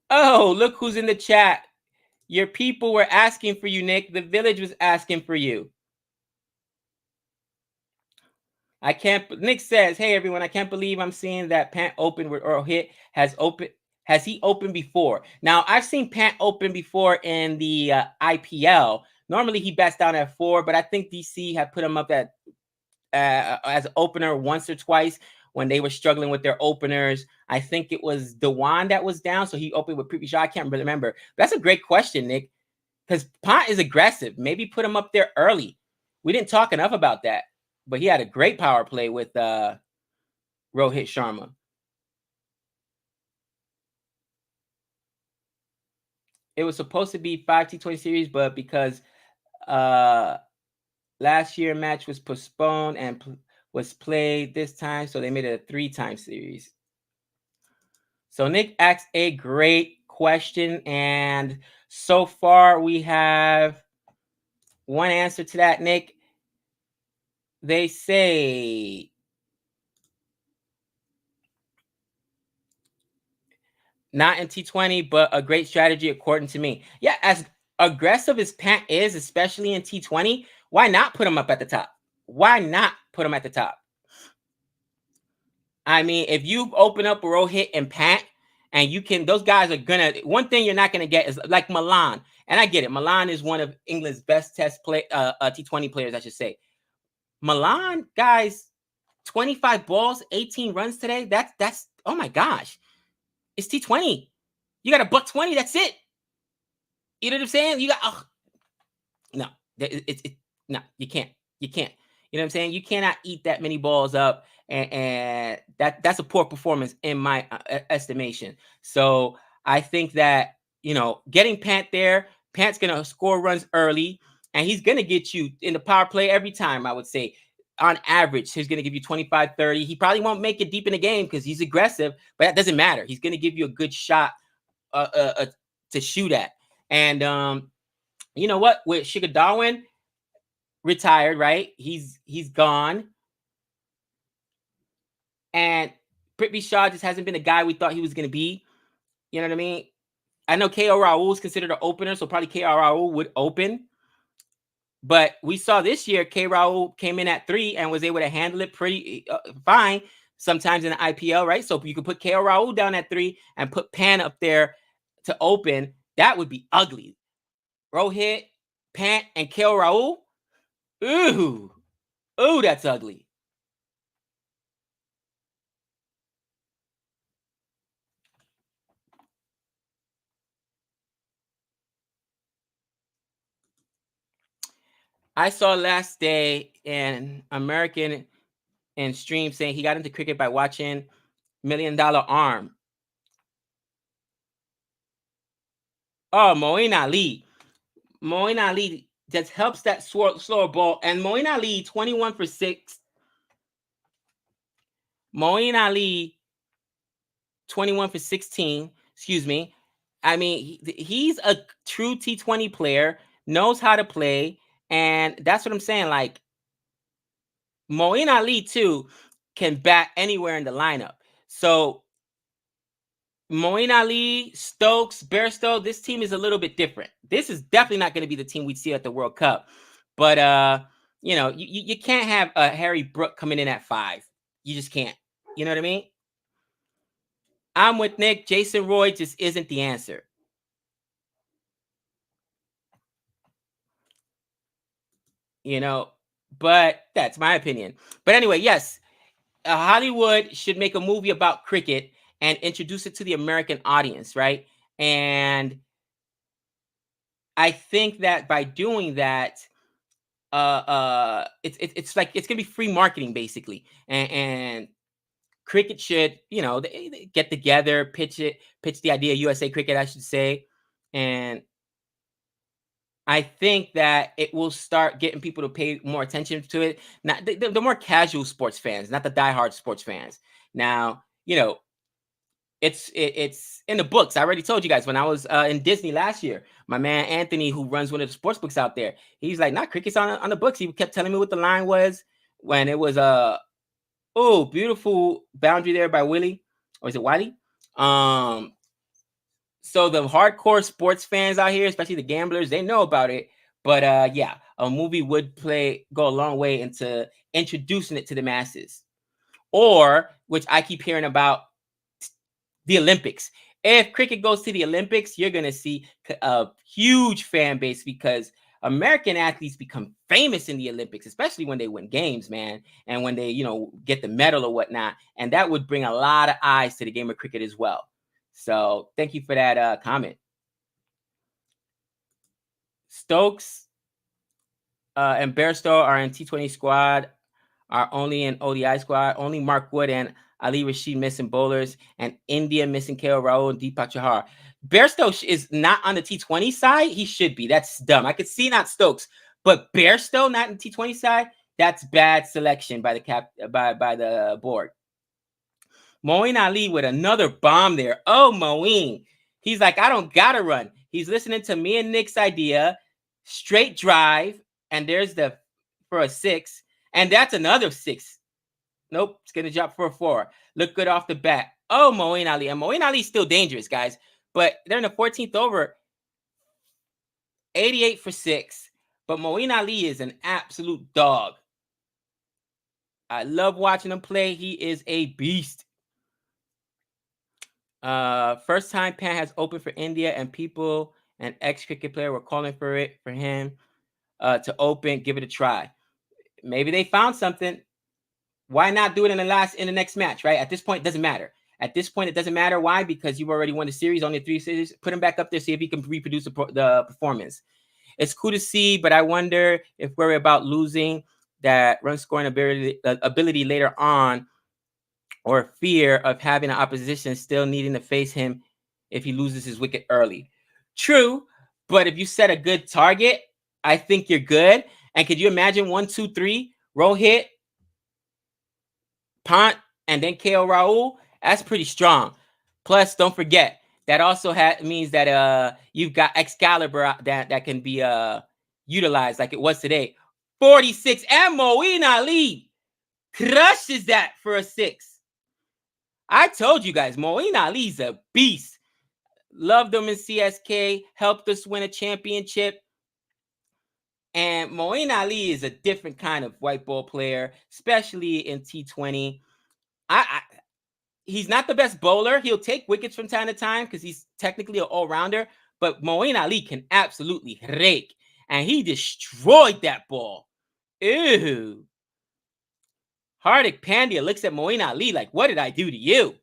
Oh, look who's in the chat. Your people were asking for you, Nick. The village was asking for you. Nick says, hey, everyone, I can't believe I'm seeing that Pant open with Earl hit. Has he opened before? Now, I've seen Pant open before in the IPL. Normally, he bats down at 4, but I think DC had put him up at as an opener once or twice when they were struggling with their openers. I think it was Dewan that was down, so he opened with Prithvi Shaw. I can't remember. That's a great question, Nick, because Pant is aggressive. Maybe put him up there early. We didn't talk enough about that. but he had a great power play with Rohit Sharma. It was supposed to be 5 T20 series, but because last year match was postponed and was played this time, so they made it a 3-time series. So Nick asked a great question, and so far we have one answer to that, Nick. They say not in T20, but a great strategy according to me. Yeah, as aggressive as Pant is, especially in T20, why not put him up at the top? Why not put him at the top? I mean, if you open up Rohit and Pant, and you can, those guys are gonna. One thing you're not gonna get is like Milan, and I get it. Milan is one of England's best test play T20 players, I should say. Milan guys, 25 balls, 18 runs today. That's oh my gosh, it's T20. You got a buck 20. That's it. You know what I'm saying? You got no, it's no, you can't. You can't. You know what I'm saying? You cannot eat that many balls up, and that's a poor performance in my estimation. So I think that getting Pant there, Pant's gonna score runs early, and he's gonna get you in the power play every time. I would say, on average, he's gonna give you 25, 30. He probably won't make it deep in the game because he's aggressive, but that doesn't matter. He's gonna give you a good shot to shoot at, and you know what? With Sugar Darwin retired, right? He's gone. And Prithvi Shaw just hasn't been the guy we thought he was going to be. You know what I mean? I know KL Rahul is considered an opener, so probably KL Rahul would open. But we saw this year, K. Rahul came in at 3 and was able to handle it pretty fine sometimes in the IPL, right? So if you could put KL Rahul down at 3 and put Pan up there to open, that would be ugly. Rohit, Pant, and KL Rahul? Ooh, that's ugly. I saw last day an American in stream saying he got into cricket by watching $1 Million Arm. Oh, Moeen Ali. Moeen Ali just helps that slower ball. And Moeen Ali, 21 for 6. Moeen Ali, 21 for 16. Excuse me. I mean, he's a true T20 player, knows how to play. And that's what I'm saying. Like, Moeen Ali, too, can bat anywhere in the lineup. So, Moeen Ali, Stokes, Bairstow, this team is a little bit different. This is definitely not going to be the team we'd see at the World Cup. But, you can't have Harry Brook coming in at 5. You just can't. You know what I mean? I'm with Nick. Jason Roy just isn't the answer. But that's my opinion. But anyway, yes, Hollywood should make a movie about cricket and introduce it to the American audience, right? And I think that by doing that, it's like it's gonna be free marketing basically, and cricket should they get together, pitch the idea, USA Cricket, I should say, and I think that it will start getting people to pay more attention to it. Not the more casual sports fans, not the diehard sports fans. Now, it's in the books. I already told you guys when I was in Disney last year. My man Anthony, who runs one of the sports books out there, he's like, "Not cricket's on the books." He kept telling me what the line was when it was beautiful boundary there by Willie, or is it Wiley? So the hardcore sports fans out here, especially the gamblers, they know about it. But yeah, a movie would go a long way into introducing it to the masses. Or, which I keep hearing about, the Olympics. If cricket goes to the Olympics, you're going to see a huge fan base because American athletes become famous in the Olympics, especially when they win games, man, and when they, get the medal or whatnot. And that would bring a lot of eyes to the game of cricket as well. So thank you for that comment. Stokes and Bairstow are in T20 squad. are only in ODI squad. Only Mark Wood and Ali Rashid missing bowlers, and India missing KL Rahul and Deepak Chahar. Bairstow is not on the T20 side. He should be. That's dumb. I could see not Stokes, but Bairstow not in T20 side. That's bad selection by the board. Moeen Ali with another bomb there. Oh, Moeen. He's like, I don't gotta run. He's listening to me and Nick's idea. Straight drive, and there's the for a 6, and that's another 6. Nope, it's gonna drop for a 4. Look good off the bat. Oh, Moeen Ali. And Moeen Ali's still dangerous, guys. But they're in the 14th over. 88 for 6. But Moeen Ali is an absolute dog. I love watching him play. He is a beast. First time Pan has opened for India, and people and ex-cricket player were calling for him to open. Give it a try. Maybe they found something. Why not do it in the next match, right? At this point, it doesn't matter. At this point, it doesn't matter. Why? Because you've already won the series, only 3 series. Put him back up there, see if he can reproduce the performance. It's cool to see, but I wonder if we're about losing that run scoring ability later on, or fear of having an opposition still needing to face him if he loses his wicket early. True, but if you set a good target, I think you're good. And could you imagine 1, 2, 3, Rohit, Pant, and then KL Rahul? That's pretty strong. Plus, don't forget, that also means that you've got Excalibur that can be utilized like it was today. 46, and Moeen Ali crushes that for a 6. I told you guys, Moeen Ali's a beast. Loved him in CSK, helped us win a championship. And Moeen Ali is a different kind of white ball player, especially in T20. He's not the best bowler. He'll take wickets from time to time because he's technically an all-rounder. But Moeen Ali can absolutely rake. And he destroyed that ball. Ew. Hardik Pandya looks at Moeen Ali like, what did I do to you?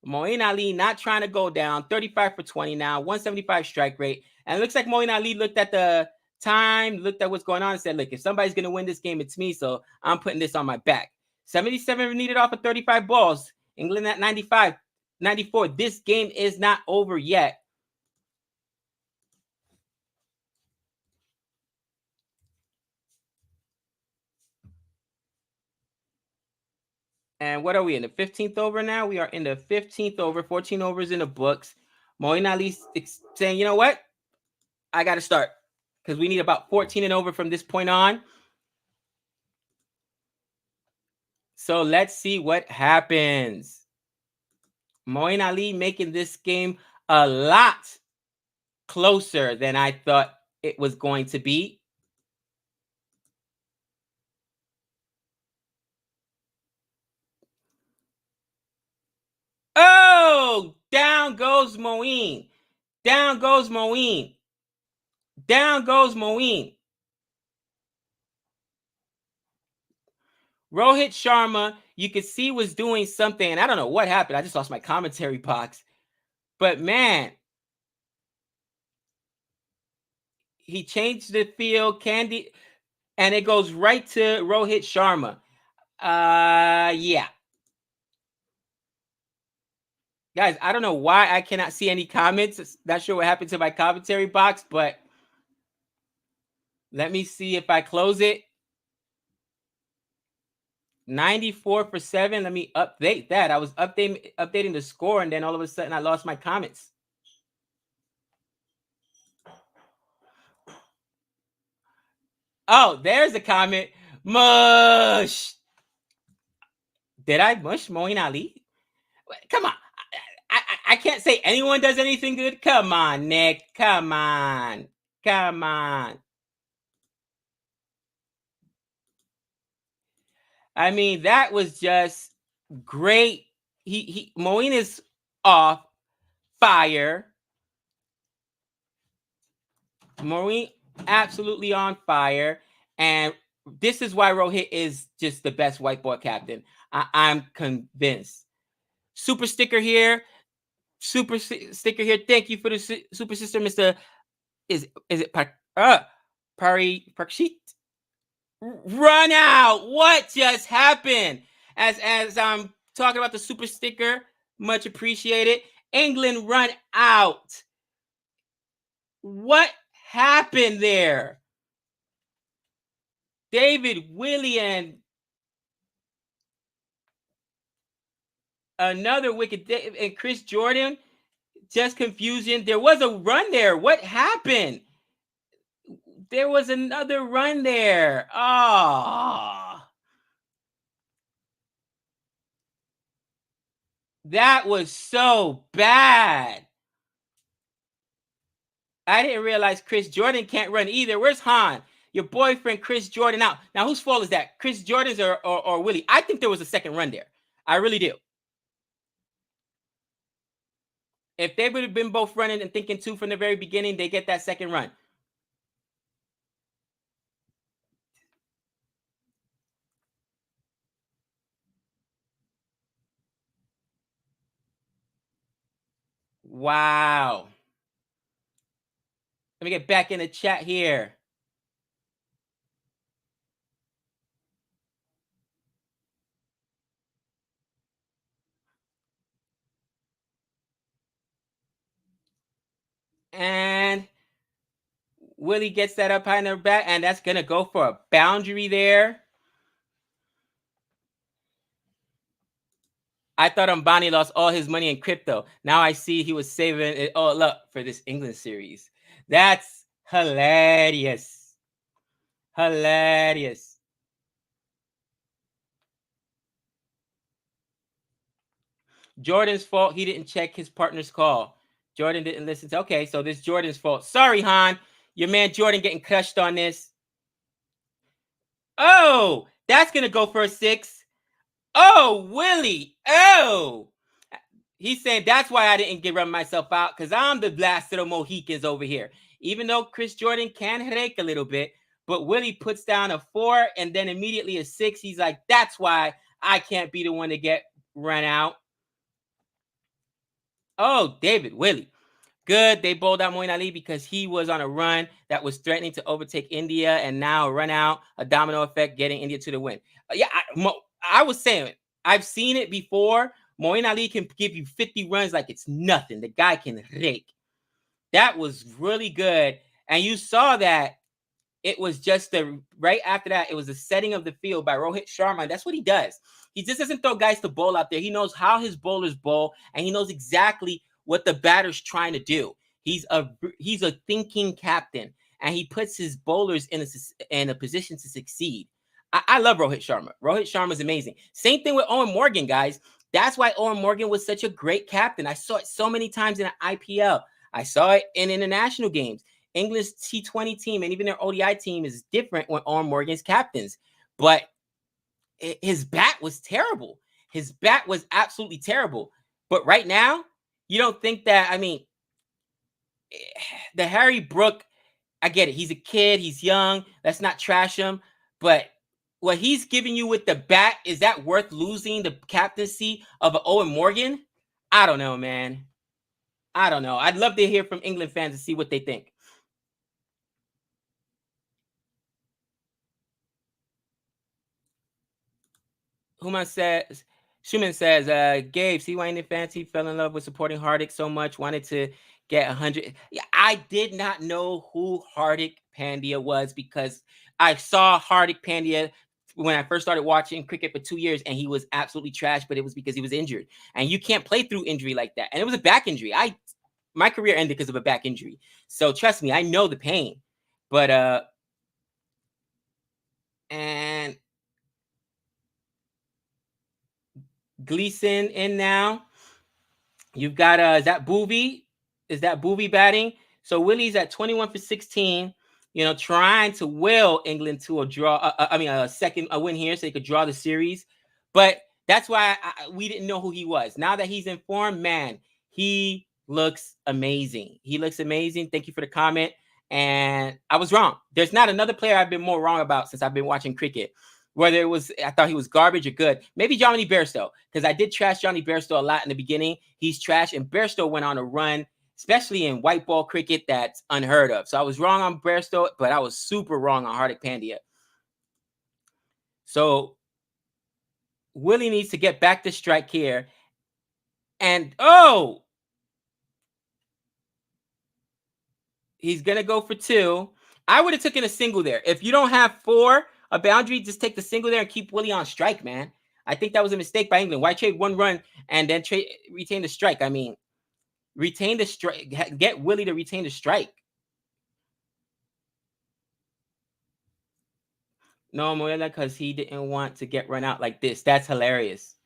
Moeen Ali not trying to go down. 35 for 20 now. 175 strike rate. And it looks like Moeen Ali looked at the time, looked at what's going on, and said, look, if somebody's going to win this game, it's me. So I'm putting this on my back. 77 needed off of 35 balls. England at 95, 94. This game is not over yet. And what are we in the 15th over now? We are in the 15th over, 14 overs in the books. Moeen Ali saying, you know what? I got to start because we need about 14 and over from this point on. So let's see what happens. Moeen Ali making this game a lot closer than I thought it was going to be. Oh, down goes Moeen. Down goes Moeen. Down goes Moeen. Rohit Sharma, you could see was doing something, and I don't know what happened. I just lost my commentary box. But man, he changed the field, Candy, and it goes right to Rohit Sharma. Yeah. Guys, I don't know why I cannot see any comments. Not sure what happened to my commentary box, but let me see if I close it. 94 for 7. Let me update that. I was updating the score, and then all of a sudden I lost my comments. Oh, there's a comment. Mush. Did I mush Moeen Ali? Come on. I can't say anyone does anything good. Come on, Nick. Come on. Come on. I mean, that was just great. Moeen is off fire. Moeen absolutely on fire. And this is why Rohit is just the best white ball captain. I'm convinced. Super sticker here. Super sticker here. Thank you for the super sister, Mr. Is it Parikshit? Run out. What just happened? As I'm talking about the super sticker, much appreciated. England run out. What happened there? David Willey and another wicket, and Chris Jordan, just confusion. There was a run there. What happened? There was another run there. Oh, that was so bad. I didn't realize Chris Jordan can't run either. Where's Han? Your boyfriend, Chris Jordan, out. Now, whose fault is that? Chris Jordan's or Willie? I think there was a second run there. I really do. If they would have been both running and thinking two from the very beginning, they get that second run. Wow. Let me get back in the chat here. And Willie gets that up high in the back, and that's going to go for a boundary there. I thought Ambani lost all his money in crypto. Now I see he was saving it all up for this England series. That's hilarious. Hilarious. Jordan's fault. He didn't check his partner's call. Jordan didn't listen to. Okay, so this Jordan's fault. Sorry, Han. Your man Jordan getting crushed on this. Oh, that's going to go for a 6. Oh, Willie. Oh. He's saying that's why I didn't get run myself out, because I'm the last of the Mohicans over here. Even though Chris Jordan can rake a little bit, but Willie puts down a 4 and then immediately a 6. He's like, that's why I can't be the one to get run out. Oh, David Willie. Good. They bowled out Moeen Ali because he was on a run that was threatening to overtake India, and now a run out, a domino effect, getting India to the win. Yeah, I was saying, I've seen it before. Moeen Ali can give you 50 runs like it's nothing. The guy can rake. That was really good. And you saw that it was just right after that, it was the setting of the field by Rohit Sharma. That's what he does. He just doesn't throw guys to bowl out there. He knows how his bowlers bowl, and he knows exactly what the batter's trying to do. He's a thinking captain, and he puts his bowlers in a position to succeed. I love Rohit Sharma. Rohit Sharma is amazing. Same thing with Owen Morgan, guys. That's why Owen Morgan was such a great captain. I saw it so many times in an IPL. I saw it in international games. England's T20 team and even their ODI team is different when Owen Morgan's captains. But his bat was terrible. His bat was absolutely terrible. But right now, you don't think that, I mean, the Harry Brook, I get it. He's a kid. He's young. Let's not trash him. But what he's giving you with the bat, is that worth losing the captaincy of an Owen Morgan? I don't know, man. I don't know. I'd love to hear from England fans and see what they think. Schumann says, Gabe, see why Indian fans, he fell in love with supporting Hardik so much, wanted to get 100. Yeah, I did not know who Hardik Pandya was, because I saw Hardik Pandya when I first started watching cricket for 2 years, and he was absolutely trash, but it was because he was injured. And you can't play through injury like that. And it was a back injury. My career ended because of a back injury. So trust me, I know the pain. But and Gleason in now. You've got is that Boovy? Is that Boovy batting? So Willie's at 21 for 16. You know, trying to will England to a draw. A win here, so they could draw the series. But that's why we didn't know who he was. Now that he's informed, man, he looks amazing. He looks amazing. Thank you for the comment. And I was wrong. There's not another player I've been more wrong about since I've been watching cricket. Whether it was, I thought he was garbage or good. Maybe Johnny Bairstow, because I did trash Johnny Bairstow a lot in the beginning. He's trash, and Bairstow went on a run, especially in white ball cricket, that's unheard of. So I was wrong on Bairstow, but I was super wrong on Hardik Pandya. So Willie needs to get back to strike here. And he's gonna go for 2. I would have taken a single there. If you don't have 4, a boundary, just take the single there and keep Willie on strike, man. I think that was a mistake by England. Why trade 1 run and then retain the strike? I mean, retain the strike. Get Willie to retain the strike. No, Moela, because he didn't want to get run out like this. That's hilarious.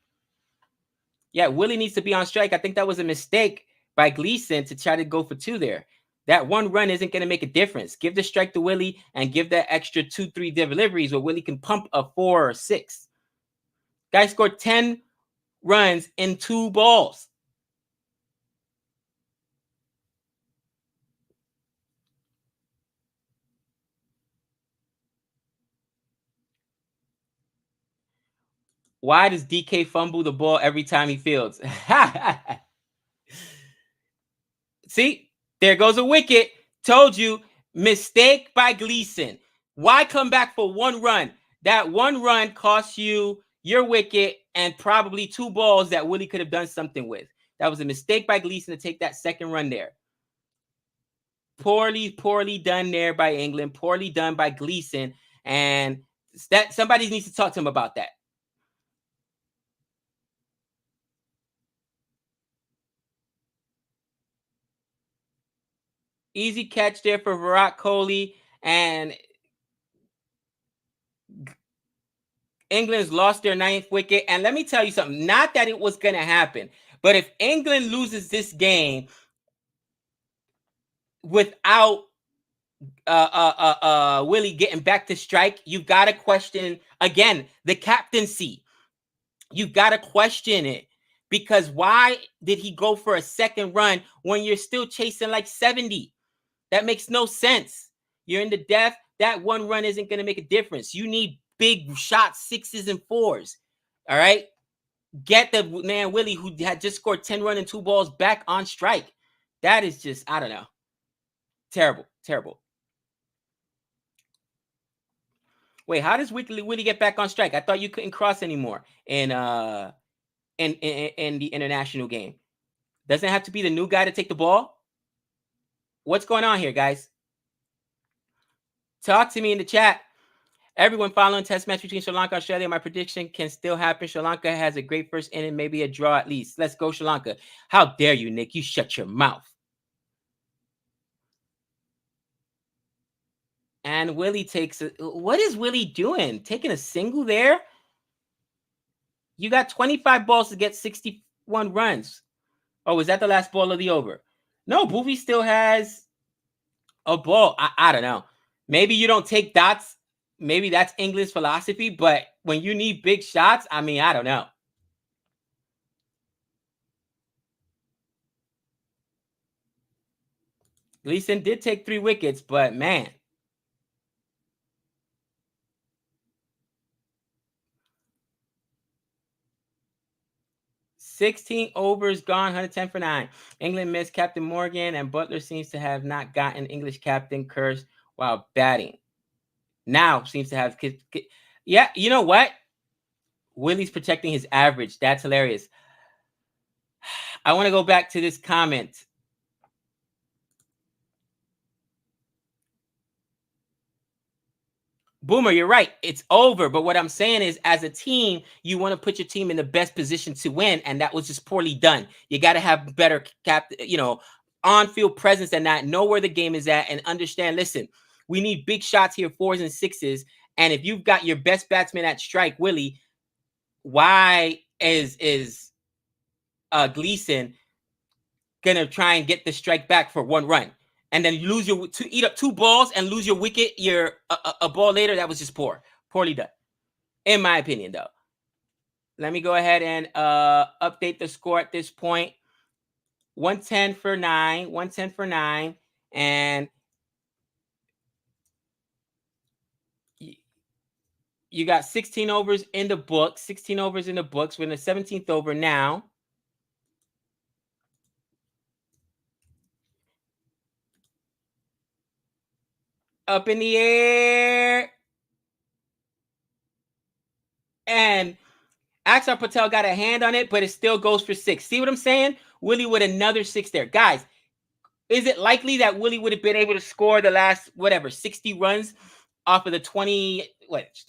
Yeah, Willie needs to be on strike. I think that was a mistake by Gleason to try to go for 2 there. That 1 run isn't going to make a difference. Give the strike to Willie and give that extra 2-3 deliveries where Willie can pump a 4 or 6. Guy scored 10 runs in 2 balls. Why does DK fumble the ball every time he fields? See, there goes a wicket. Told you, mistake by Gleason. Why come back for 1 run? That 1 run costs you your wicket and probably 2 balls that Willie could have done something with. That was a mistake by Gleason to take that 2nd run there. Poorly done there by England. Poorly done by Gleason. And that somebody needs to talk to him about that. Easy catch there for Virat Kohli. And England's lost their 9th wicket. And let me tell you something. Not that it was going to happen. But if England loses this game without Willie getting back to strike, you've got to question, again, the captaincy. You've got to question it. Because why did he go for a 2nd run when you're still chasing like 70? That makes no sense. You're in the death. That 1 run isn't going to make a difference. You need big shots, 6s and 4s. All right? Get the man Willie, who had just scored 10 runs and 2 balls, back on strike. That is just, I don't know. Terrible. Wait, how does Willie get back on strike? I thought you couldn't cross anymore in the international game. Doesn't it have to be the new guy to take the ball? What's going on here, guys? Talk to me in the chat. Everyone following test match between Sri Lanka and Australia. My prediction can still happen. Sri Lanka has a great first inning, maybe a draw at least. Let's go, Sri Lanka. How dare you, Nick? You shut your mouth. And Willie takes a, what is Willie doing? Taking a single there? You got 25 balls to get 61 runs. Oh, is that the last ball of the over? No, Boovie still has a ball. I don't know. Maybe you don't take dots. Maybe that's England's philosophy. But when you need big shots, I mean, I don't know. Gleason did take 3 wickets, but man. 16 overs gone, 110 for 9. England missed Captain Morgan, and Butler seems to have not gotten English captain curse while batting. Now seems to have... Yeah, you know what? Willie's protecting his average. That's hilarious. I want to go back to this comment. Boomer, you're right. It's over. But what I'm saying is, as a team, you want to put your team in the best position to win, and that was just poorly done. You got to have better on-field presence than that. Know where the game is at and understand. Listen, we need big shots here, 4s and 6s. And if you've got your best batsman at strike, Willie, why is Gleason gonna try and get the strike back for 1 run? And then lose eat up 2 balls and lose your wicket. You're a ball later. That was just poorly done, in my opinion. Though, let me go ahead and update the score at this point. 110 for 9, 110 for 9, and you got 16 overs in the books. 16 overs in the books. We're in the 17th over now. Up in the air. And Axar Patel got a hand on it, but it still goes for 6. See what I'm saying? Willie with another 6 there. Guys, is it likely that Willie would have been able to score the last, 60 runs off of the 3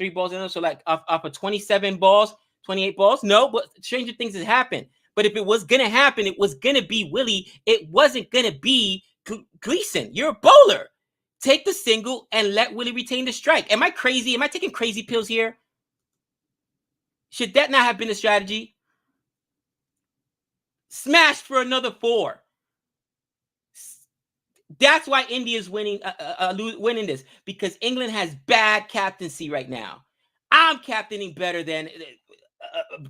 balls in there? So like off of 27 balls, 28 balls? No, but stranger things has happened. But if it was going to happen, it was going to be Willie. It wasn't going to be Gleason. You're a bowler. Take the single and let Willie retain the strike. Am I crazy? Am I taking crazy pills here? Should that not have been the strategy? Smash for another 4. That's why India's winning this, because England has bad captaincy right now. I'm captaining better than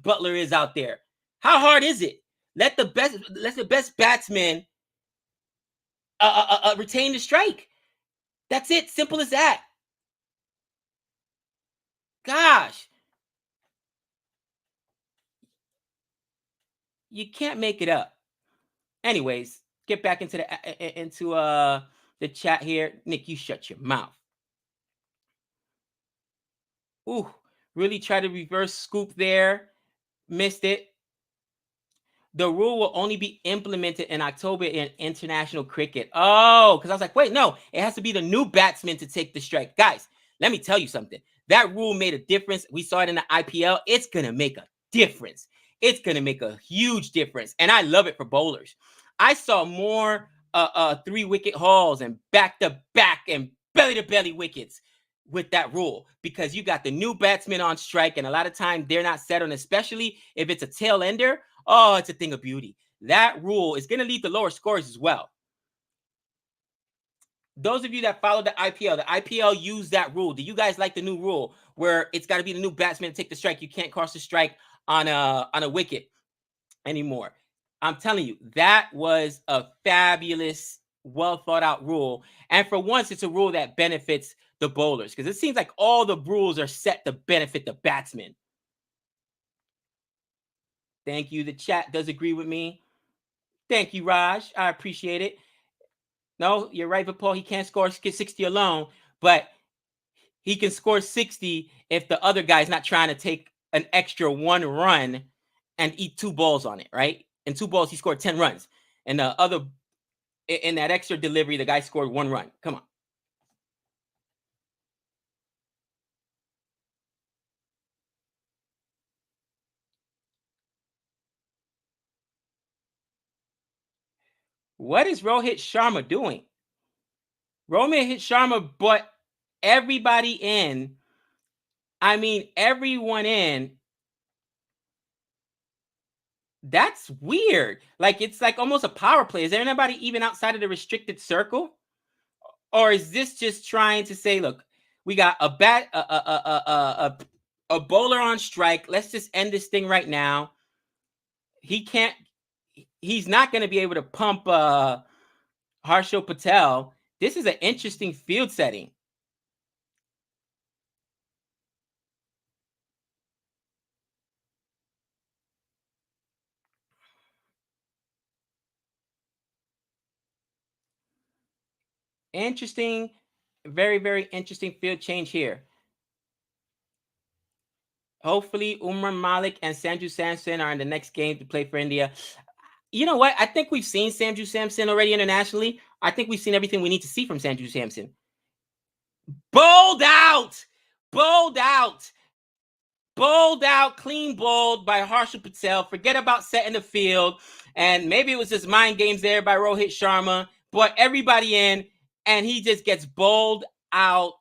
Butler is out there. How hard is it? Let the best batsman retain the strike. That's it. Simple as that. Gosh. You can't make it up. Anyways, get back into the chat here. Nick, you shut your mouth. Ooh, really try to reverse scoop there. Missed it. The rule will only be implemented in October in international cricket. Oh, because I was like, wait, no, it has to be the new batsman to take the strike. Guys, let me tell you something. That rule made a difference. We saw it in the IPL. It's going to make a difference. It's going to make a huge difference. And I love it for bowlers. I saw more 3-wicket hauls and back-to-back and belly-to-belly wickets with that rule, because you got the new batsman on strike, and a lot of time they're not settled, especially if it's a tail ender. Oh, it's a thing of beauty. That rule is going to lead to lower scores as well. Those of you that follow the IPL used that rule. Do you guys like the new rule where it's got to be the new batsman to take the strike? You can't cross the strike on a wicket anymore. I'm telling you, that was a fabulous, well thought out rule. And for once, it's a rule that benefits the bowlers, because it seems like all the rules are set to benefit the batsmen. Thank you. The chat does agree with me. Thank you, Raj. I appreciate it. No, you're right, but Paul, he can't score 60 alone, but he can score 60 if the other guy's not trying to take an extra 1 run and eat 2 balls on it, right? In 2 balls, he scored 10 runs. And the other, in that extra delivery, the guy scored 1 run. Come on. What is Rohit Sharma doing? Rohit Sharma brought everybody in. I mean, everyone in. That's weird. Like, it's like almost a power play. Is there anybody even outside of the restricted circle? Or is this just trying to say, look, we got a bowler on strike. Let's just end this thing right now. He's not going to be able to pump Harshal Patel. This is an interesting field setting. Interesting, very, very interesting field change here. Hopefully, Umar Malik and Sanju Samson are in the next game to play for India. You know what? I think we've seen Sanju Samson already internationally. I think we've seen everything we need to see from Sanju Samson. Bowled out, clean bowled by Harshal Patel. Forget about setting the field. And maybe it was just mind games there by Rohit Sharma. Brought everybody in, and he just gets bowled out.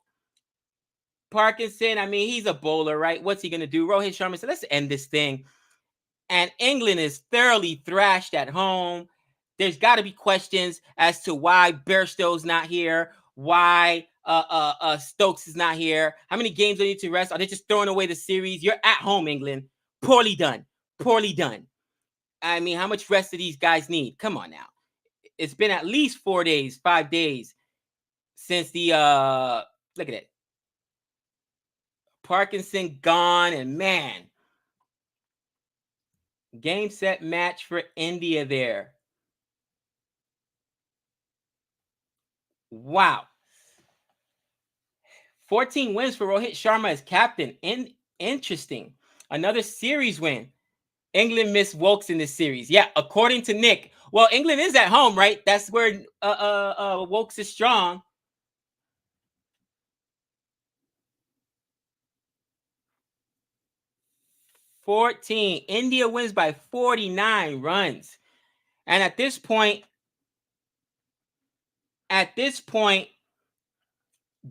Parkinson, I mean, he's a bowler, right? What's he going to do? Rohit Sharma said, let's end this thing. And England is thoroughly thrashed at home. There's got to be questions as to why Bairstow's not here, why Stokes is not here. How many games do they need to rest? Are they just throwing away the series? You're at home, England. Poorly done. I mean, how much rest do these guys need? Come on now. It's been at least 4 days, 5 days since the look at it. Parkinson gone, and man, game, set, match for India there. Wow. 14 wins for Rohit Sharma as captain. Interesting. Another series win. England missed Wokes in this series. Yeah, according to Nick. Well, England is at home, right? That's where Wokes is strong. India wins by 49 runs. And at this point,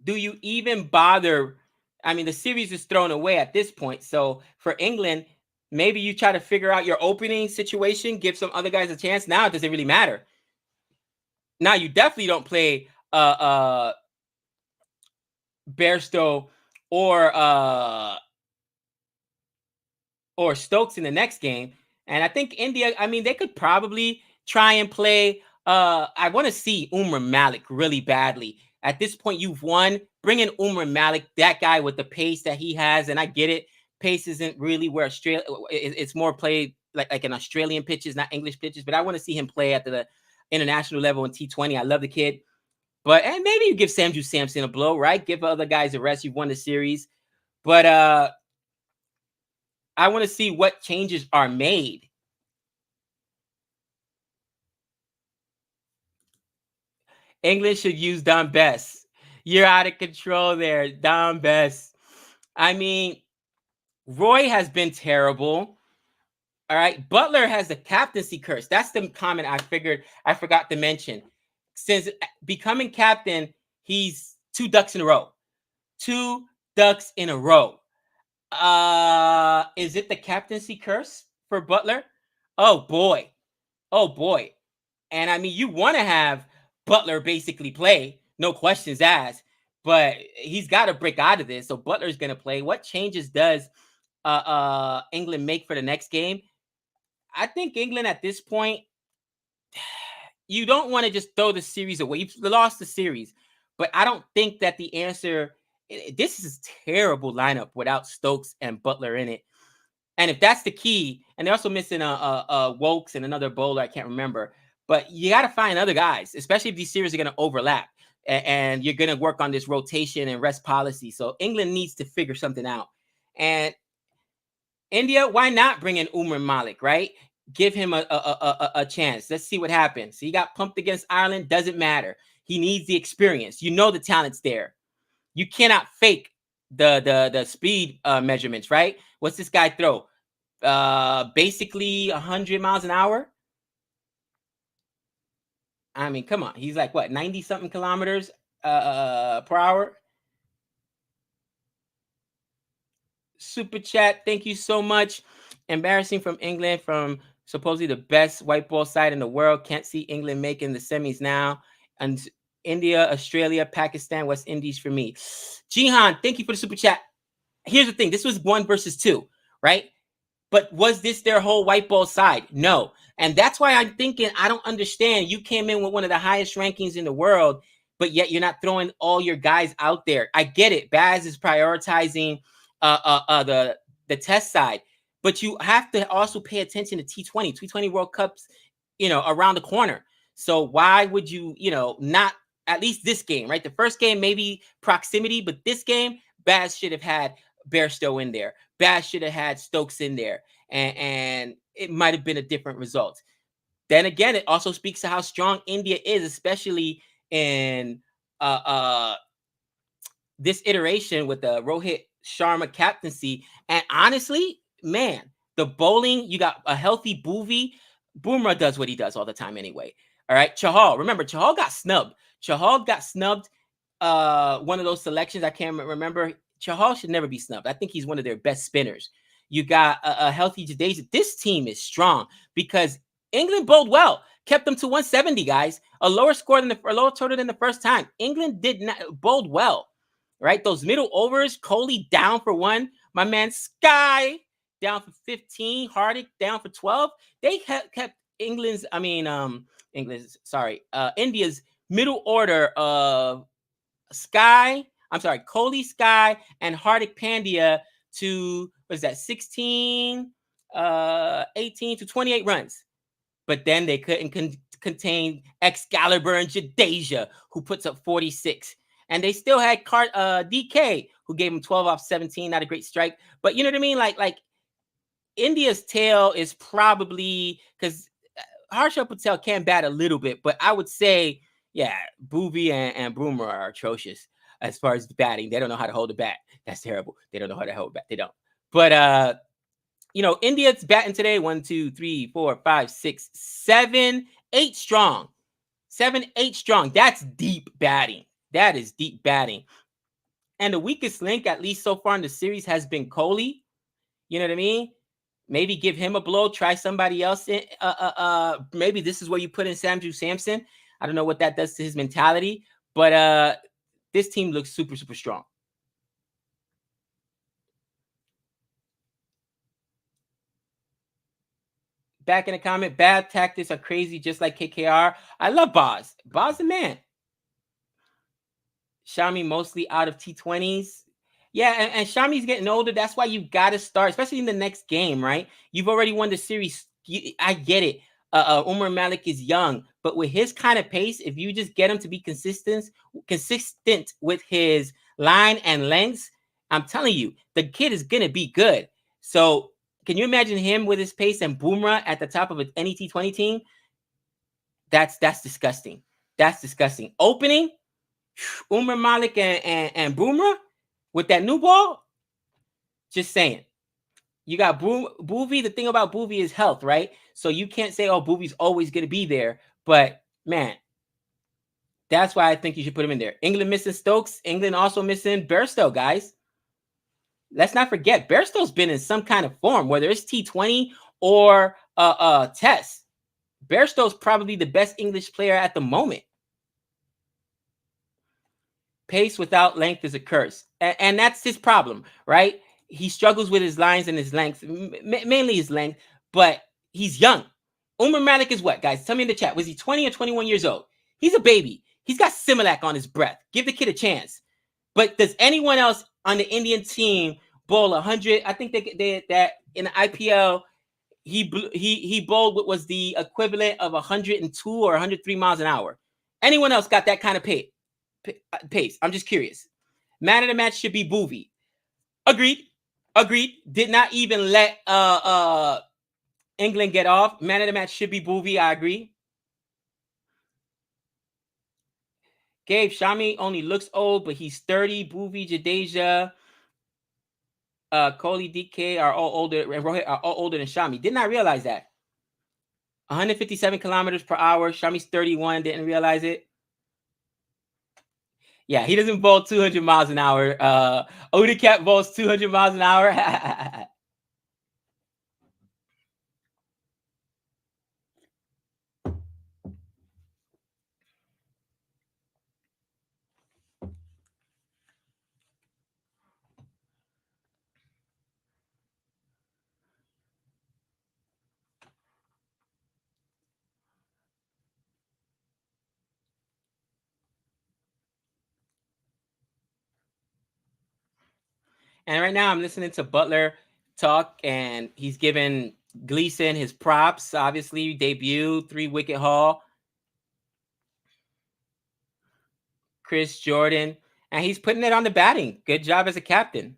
do you even bother? I mean, the series is thrown away at this point. So for England, maybe you try to figure out your opening situation, give some other guys a chance. Now it doesn't really matter. Now you definitely don't play Bairstow or Stokes in the next game. And I think India, I mean, they could probably try and play. I want to see Umar Malik really badly. At this point, you've won. Bring in Umar Malik, that guy with the pace that he has. And I get it. Pace isn't really where Australia, it's more played like an Australian pitches, not English pitches. But I want to see him play at the international level in T20. I love the kid. But and maybe you give Sanju Samson a blow, right? Give other guys a rest. You've won the series. But I want to see what changes are made. England should use Don Best. You're out of control there, Don Best. I mean, Roy has been terrible. All right. Butler has the captaincy curse. That's the comment I forgot to mention. Since becoming captain, he's 2 ducks in a row. 2 ducks in a row. Is it the captaincy curse for Butler? Oh boy. And I mean, you want to have Butler basically play, no questions asked, but he's got to break out of this. So Butler's going to play. What changes does England make for the next game? I think England at this point, you don't want to just throw the series away. You've lost the series, but I don't think that the answer. This is a terrible lineup without Stokes and Butler in it. And if that's the key, and they're also missing a Wokes and another bowler, I can't remember. But you got to find other guys, especially if these series are going to overlap, and you're going to work on this rotation and rest policy. So England needs to figure something out. And India, why not bring in Umar Malik, right? Give him a chance. Let's see what happens. He got pumped against Ireland. Doesn't matter. He needs the experience. You know the talent's there. You cannot fake the speed measurements, right? What's this guy throw? Basically 100 miles an hour. I mean, come on. He's like what, 90 something kilometers per hour. Super chat. Thank you so much. Embarrassing from England, from supposedly the best white ball side in the world. Can't see England making the semis now. And India, Australia, Pakistan, West Indies for me. Jihan, thank you for the super chat. Here's the thing. This was 1 versus 2, right? But was this their whole white ball side? No. And that's why I'm thinking, I don't understand. You came in with one of the highest rankings in the world, but yet you're not throwing all your guys out there. I get it. Baz is prioritizing the test side, but you have to also pay attention to T20 World Cups, around the corner. So why would you, not at least this game, right? The first game, maybe proximity, but this game, Baz should have had Bairstow in there. Baz should have had Stokes in there, and it might have been a different result. Then again, it also speaks to how strong India is, especially in this iteration with the Rohit Sharma captaincy. And honestly, man, the bowling, you got a healthy Bhuvi. Bumrah does what he does all the time anyway. All right, Chahal. Remember, Chahal got snubbed. One of those selections, I can't remember. Chahal should never be snubbed. I think he's one of their best spinners. You got a healthy Jadeja. This team is strong because England bowled well, kept them to 170, guys. A lower total than the first time. England did not bowled well, right? Those middle overs, Kohli down for 1. My man Sky down for 15. Hardik down for 12. They kept India's middle order of Kohli, Sky, and Hardik Pandya to, 16, 18 to 28 runs. But then they couldn't contain Excalibur and Jadeja, who puts up 46. And they still had DK, who gave him 12 off 17, not a great strike. But you know what I mean? Like India's tail is probably because Harshal Patel can bat a little bit, but I would say, yeah, Bhuvi and Boomer are atrocious as far as the batting. They don't know how to hold a bat. That's terrible. They don't know how to hold a bat. They don't. But India's batting today 1, 2, 3, 4, 5, 6, 7, 8 strong. 7, 8 strong. That's deep batting. That is deep batting. And the weakest link, at least so far in the series, has been Kohli. You know what I mean? Maybe give him a blow. Try somebody else in. Maybe this is where you put in Sanju Samson. I don't know what that does to his mentality, but this team looks super, super strong. Back in the comment, bad tactics are crazy, just like KKR. I love Boz. Boz the man. Shami mostly out of T20s. Yeah, and Shami's getting older. That's why you've got to start, especially in the next game, right? You've already won the series. I get it. Umar Malik is young, but with his kind of pace, if you just get him to be consistent with his line and lengths, I'm telling you, the kid is gonna be good. So, can you imagine him with his pace and Boomerang at the top of any T20 team? That's disgusting. That's disgusting. Opening, Umar Malik and Boomerang with that new ball. Just saying. You got Boovie. The thing about Boovie is health, right? So you can't say, oh, Boovie's always going to be there. But, man, that's why I think you should put him in there. England missing Stokes. England also missing Bairstow, guys. Let's not forget, Bairstow's been in some kind of form, whether it's T20 or Test. Bairstow's probably the best English player at the moment. Pace without length is a curse. And that's his problem, right? He struggles with his lines and his length, mainly his length, but he's young. Umar Malik is what, guys? Tell me in the chat. Was he 20 or 21 years old? He's a baby. He's got Similac on his breath. Give the kid a chance. But does anyone else on the Indian team bowl 100? I think they that in the IPL, he bowled what was the equivalent of 102 or 103 miles an hour. Anyone else got that kind of pace? I'm just curious. Man of the match should be Boovie. Agreed. Did not even let England get off. Man of the match should be Boovie. I agree. Gabe, Shami only looks old, but he's 30. Boovie, Jadeja, Kohli, DK are all older, and Rohit are all older than Shami. Did not realize that. 157 kilometers per hour. Shami's 31. Didn't realize it. Yeah, he doesn't bowl 200 miles an hour. Odicap bowls 200 miles an hour. And right now I'm listening to Butler talk, and he's giving Gleason his props. Obviously, debut, 3-wicket haul. Chris Jordan, and he's putting it on the batting. Good job as a captain.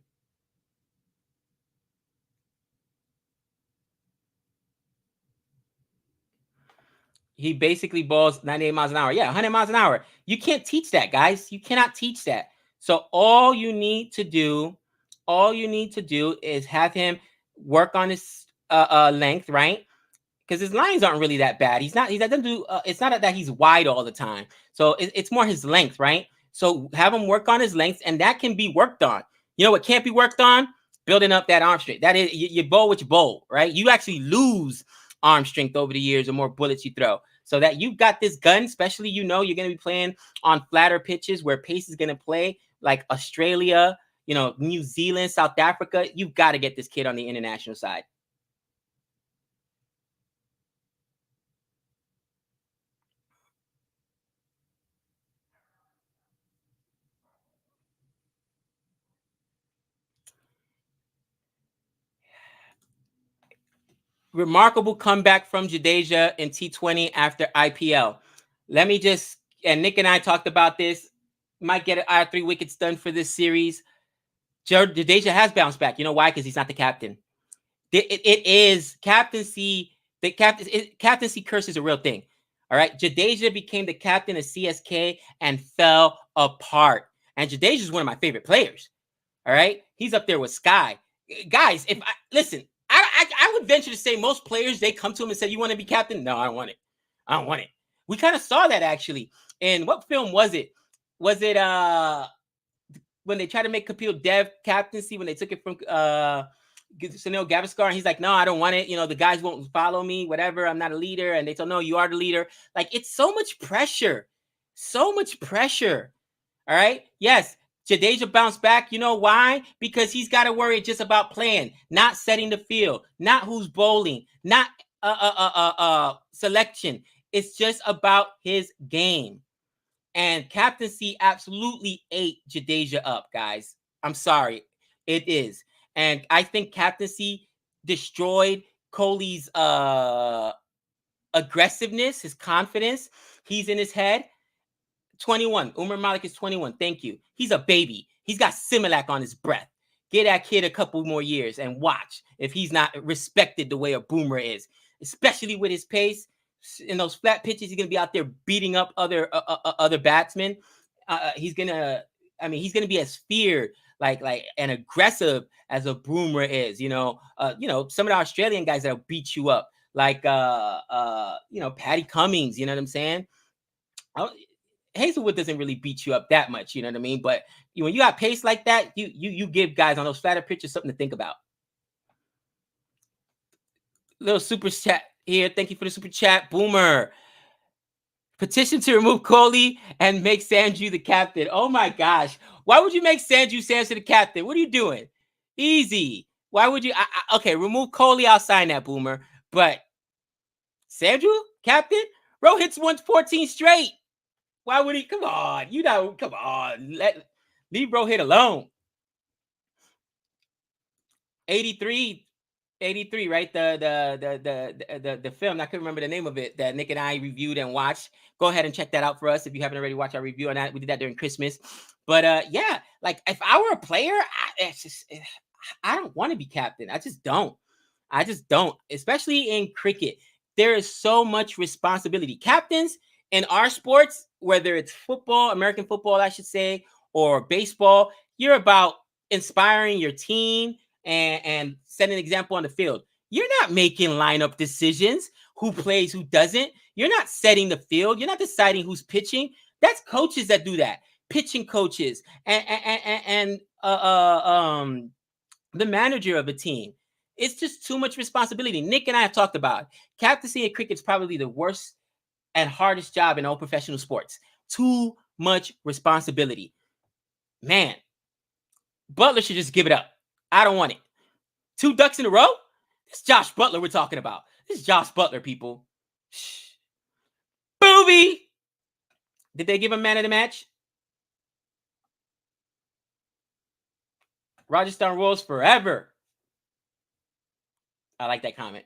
He basically balls 98 miles an hour. Yeah, 100 miles an hour. You can't teach that, guys. You cannot teach that. So all you need to do is have him work on his length, right? Because his lines aren't really that bad. He doesn't do. It's not that he's wide all the time. So it's more his length, right? So have him work on his length, and that can be worked on. You know what can't be worked on? Building up that arm strength. That is, you bowl what you bowl, right? You actually lose arm strength over the years, the more bullets you throw. So that you've got this gun, especially you're going to be playing on flatter pitches where pace is going to play, like Australia, New Zealand, South Africa. You've got to get this kid on the international side. Remarkable comeback from Jadeja in T20 after IPL. Let me just, and Nick and I talked about this, might get our 3 wickets done for this series. Jadeja has bounced back. You know why? Because he's not the captain. It is captaincy. Captaincy curse is a real thing. All right. Jadeja became the captain of CSK and fell apart. And Jadeja is one of my favorite players. All right. He's up there with Sky. Guys, if I listen, I would venture to say most players, they come to him and say, "You want to be captain?" No, I don't want it. I don't want it. We kind of saw that actually. And what film was it? Was it when they tried to make Kapil Dev captaincy when they took it from Sunil Gavaskar, and he's like, "No, I don't want it. You know, the guys won't follow me. Whatever. I'm not a leader." And they told, "No, you are the leader." Like, it's so much pressure, so much pressure. All right. Yes, Jadeja bounced back. You know why? Because he's got to worry just about playing, not setting the field, not who's bowling, not selection. It's just about his game. And captaincy absolutely ate Jadeja up, guys. I'm sorry. It is. And I think captaincy destroyed Kohli's aggressiveness, his confidence. He's in his head. 21. Umar Malik is 21. Thank you. He's a baby. He's got Similac on his breath. Get that kid a couple more years and watch if he's not respected the way a boomer is, especially with his pace. In those flat pitches, he's gonna be out there beating up other batsmen. He's gonna, I mean, he's gonna be as feared like and aggressive as a boomer is. Some of the Australian guys that'll beat you up, like Paddy Cummings. You know what I'm saying? Hazelwood doesn't really beat you up that much, you know what I mean? But when you got pace like that, you give guys on those flatter pitches something to think about. Little super chat here. Thank you for the super chat, Boomer. Petition to remove Kohli and make Sanju the captain. Oh my gosh. Why would you make Sanju Samson the captain? What are you doing? Easy. Why would you? Okay, remove Kohli. I'll sign that, Boomer. But Sanju, captain? Rohit's won 14 straight. Why would he? Come on. Come on. Leave Rohit alone. 83, 83, right? The film. I couldn't remember the name of it that Nick and I reviewed and watched. Go ahead and check that out for us if you haven't already watched our review on that. We did that during Christmas. But yeah, like if I were a player, I don't want to be captain. I just don't. Especially in cricket. There is so much responsibility. Captains in our sports, whether it's football, American football, I should say, or baseball, you're about inspiring your team and setting an example on the field. You're not making lineup decisions, who plays, who doesn't. You're not setting the field. You're not deciding who's pitching. That's coaches that do that. Pitching coaches and the manager of a team. It's just too much responsibility. Nick and I have talked about it. Captaincy in cricket is probably the worst and hardest job in all professional sports. Too much responsibility. Man, Butler should just give it up. I don't want it. 2 ducks in a row? This is Josh Butler we're talking about. This is Josh Butler, people. Shh. Booby! Did they give him man of the match? Rajasthan Royals forever. I like that comment.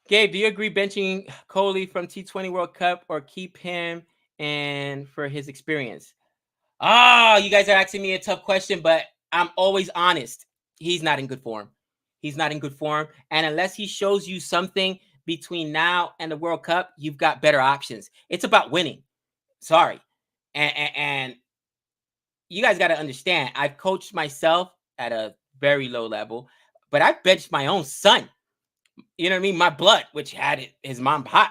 Gabe, do you agree benching Kohli from T20 World Cup or keep him and for his experience? You guys are asking me a tough question, but I'm always honest. He's not in good form. He's not in good form. And unless he shows you something between now and the World Cup, you've got better options. It's about winning. Sorry. And you guys got to understand, I've coached myself at a very low level, but I've benched my own son. You know what I mean? My blood, which had his mom hot.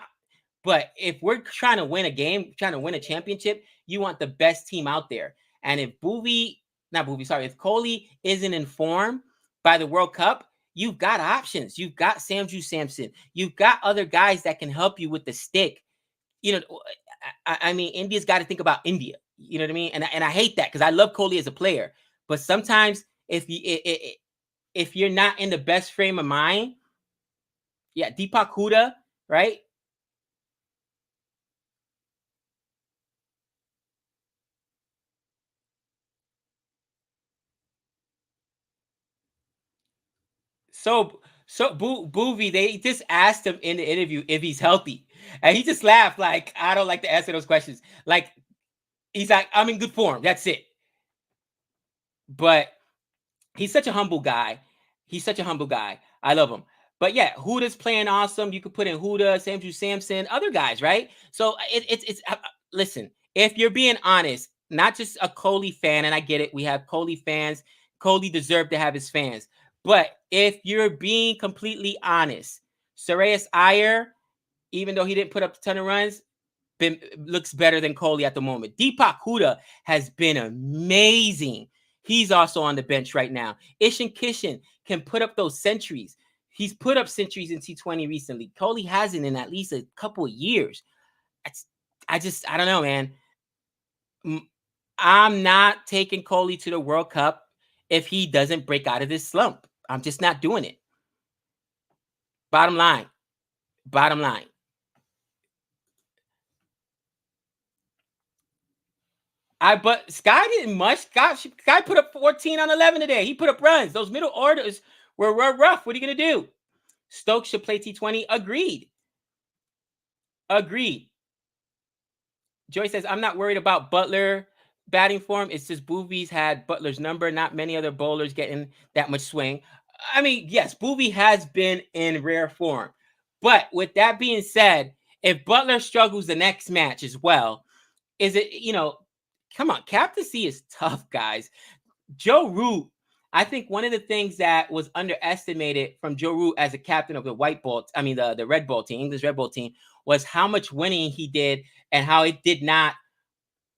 But if we're trying to win a game, trying to win a championship, you want the best team out there. And if if Kohli isn't informed by the World Cup, you've got options. You've got Sanju Samson. You've got other guys that can help you with the stick. I mean, India's got to think about India. You know what I mean? And I hate that because I love Kohli as a player. But sometimes if you're not in the best frame of mind, yeah, Deepak Huda, right? Boovie, they just asked him in the interview if he's healthy, and he just laughed like, I don't like to answer those questions. Like, he's like, I'm in good form. That's it. But he's such a humble guy. He's such a humble guy. I love him. But yeah, Huda's playing awesome. You could put in Huda, Samju Samson, other guys, right? So listen, if you're being honest, not just a Kohli fan, and I get it, we have Kohli fans. Kohli deserved to have his fans. But if you're being completely honest, Shreyas Iyer, even though he didn't put up a ton of runs, looks better than Kohli at the moment. Deepak Huda has been amazing. He's also on the bench right now. Ishan Kishan can put up those centuries. He's put up centuries in T20 recently. Kohli hasn't in at least a couple of years. I don't know, man. I'm not taking Kohli to the World Cup if he doesn't break out of this slump. I'm just not doing it. Bottom line. But Sky didn't much. Sky put up 14 on 11 today. He put up runs. Those middle orders were rough. What are you going to do? Stokes should play T20. Agreed. Joy says, I'm not worried about Butler batting form. It's just Boovie's had Butler's number. Not many other bowlers getting that much swing. I mean, yes, Boovie has been in rare form. But with that being said, if Butler struggles the next match as well, is it, come on, captaincy is tough, guys. Joe Root, I think one of the things that was underestimated from Joe Root as a captain of the the red ball team, English red ball team, was how much winning he did and how it did not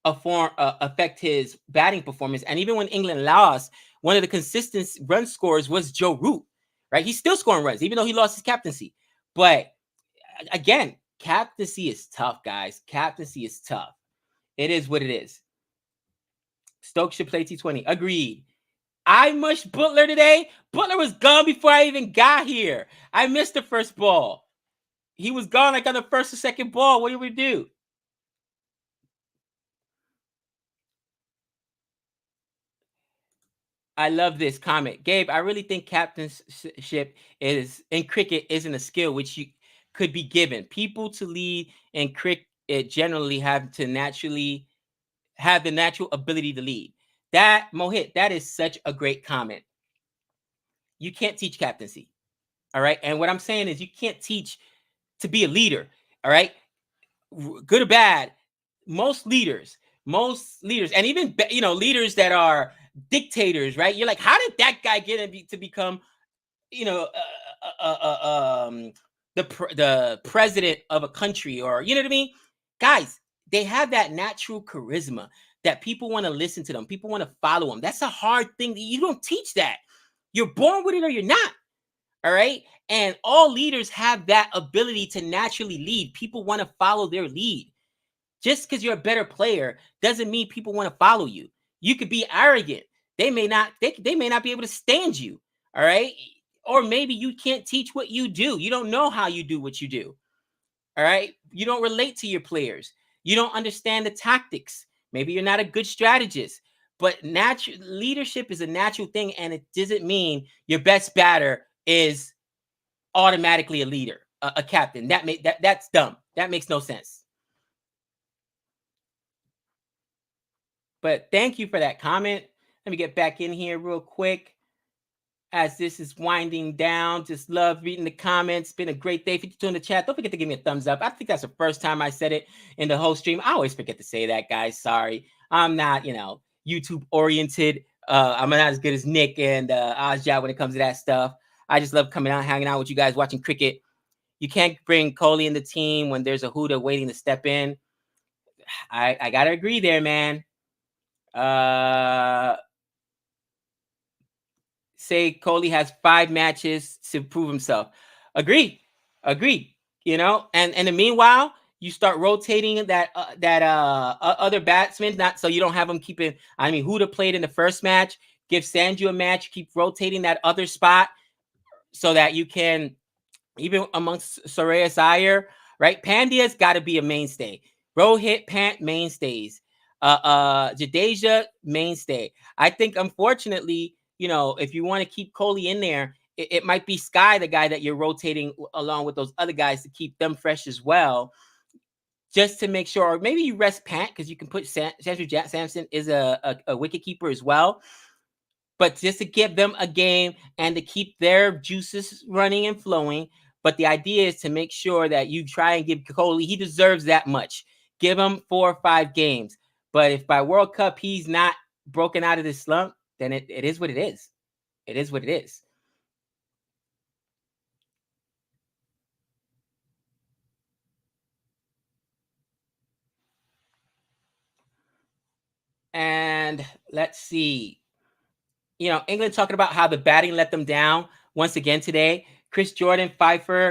affect his batting performance. And even when England lost, one of the consistent run scorers was Joe Root, right? He's still scoring runs, even though he lost his captaincy. But again, captaincy is tough, guys. Captaincy is tough. It is what it is. Stokes should play T20. Agreed. I mushed Butler today. Butler was gone before I even got here. I missed the first ball. He was gone like on the first or second ball. What do we do? I love this comment. Gabe, I really think captainship in cricket isn't a skill which you could be given. People to lead in cricket generally have the natural ability to lead. That, Mohit, that is such a great comment. You can't teach captaincy. All right. And what I'm saying is you can't teach to be a leader. All right. Good or bad, most leaders, and even, leaders that are dictators, right? You're like, how did that guy get to become, the president of a country, or, you know what I mean? Guys, they have that natural charisma that people want to listen to them. People want to follow them. That's a hard thing. You don't teach that. You're born with it or you're not. All right. And all leaders have that ability to naturally lead. People want to follow their lead. Just because you're a better player doesn't mean people want to follow you. You could be arrogant. They may not be able to stand you. All right. Or maybe you can't teach what you do. You don't know how you do what you do. All right. You don't relate to your players. You don't understand the tactics. Maybe you're not a good strategist. But leadership is a natural thing, and it doesn't mean your best batter is automatically a leader, a captain. That's dumb. That makes no sense. But thank you for that comment. Let me get back in here real quick as this is winding down. Just love reading the comments. Been a great day. If you're in the chat, don't forget to give me a thumbs up. I think that's the first time I said it in the whole stream. I always forget to say that, guys. Sorry. I'm not, YouTube oriented. I'm not as good as Nick and Ozja when it comes to that stuff. I just love coming out, hanging out with you guys, watching cricket. You can't bring Kohli in the team when there's a Huda waiting to step in. I gotta agree there, man. Say Kohli has 5 matches to prove himself. Agree. And in the meanwhile, you start rotating that other batsmen, not so you don't have them keeping. I mean, Huda played in the first match. Give Sanju a match. Keep rotating that other spot so that you can, even amongst Shreyas Iyer, right? Pandya's got to be a mainstay. Rohit, Pant, mainstays. Jadeja, mainstay. I think, unfortunately, if you want to keep Kohli in there, it might be Sky, the guy that you're rotating along with those other guys to keep them fresh as well, just to make sure. Or maybe you rest Pant because you can put Sandra Sampson is a wicket keeper as well. But just to give them a game and to keep their juices running and flowing. But the idea is to make sure that you try and give Kohli, he deserves that much. Give him 4 or 5 games. But if by World Cup he's not broken out of this slump, then it is what it is. It is what it is. And let's see. England talking about how the batting let them down once again today. Chris Jordan, 4 for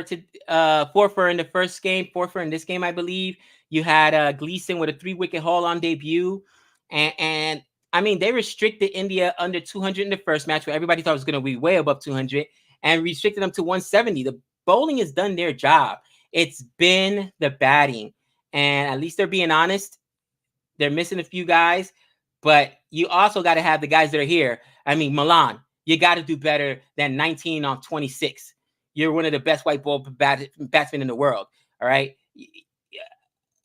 in the first game, 4 for in this game, I believe. You had Gleason with a 3-wicket haul on debut. And I mean, they restricted India under 200 in the first match, where everybody thought it was going to be way above 200, and restricted them to 170. The bowling has done their job. It's been the batting. And at least they're being honest. They're missing a few guys, but you also got to have the guys that are here. I mean, Milan, you got to do better than 19 off 26. You're one of the best white ball batsmen in the world. All right.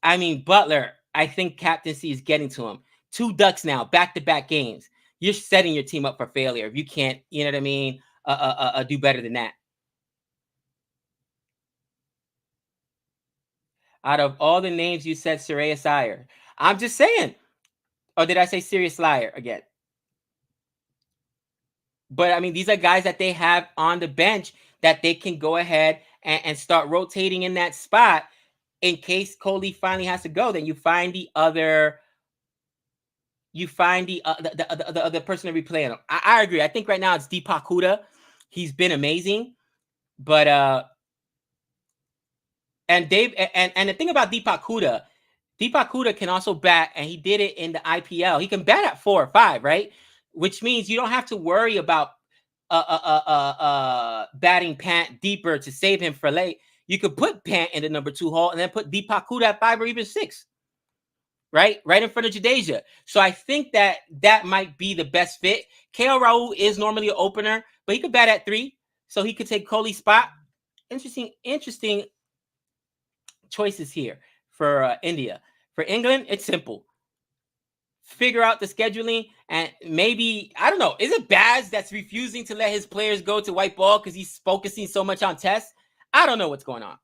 I mean, Butler, I think captaincy is getting to him. 2 ducks now, back-to-back games. You're setting your team up for failure if you can't, you know what I mean, do better than that. Out of all the names you said, Surya Iyer. I'm just saying. Or did I say Serious Liar again? But I mean, these are guys that they have on the bench that they can go ahead and start rotating in that spot in case Kohli finally has to go. Then you find the other, the other person to be playing. I agree. I think right now it's Deepak Huda. He's been amazing, but and Dave and the thing about Deepak Huda can also bat, and he did it in the IPL. He can bat at 4 or 5, right? Which means you don't have to worry about batting Pant deeper to save him for late. You could put Pant in the number 2 hole and then put Deepak Huda at 5 or even 6, right in front of Jadeja. So I think that might be the best fit. KL Rahul is normally an opener, but he could bat at 3, so he could take Kohli's spot. Interesting choices here for India. For England, it's simple. Figure out the scheduling, and maybe, I don't know, is it Baz that's refusing to let his players go to white ball because he's focusing so much on tests? I don't know what's going on.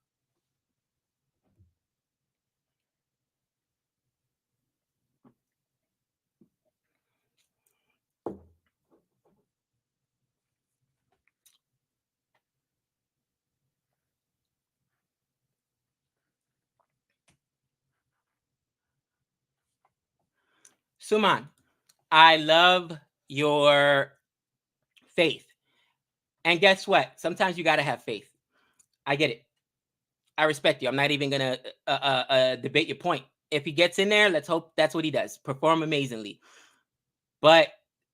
Suman, I love your faith. And guess what? Sometimes you got to have faith. I get it. I respect you. I'm not even going to debate your point. If he gets in there, let's hope that's what he does. Perform amazingly. But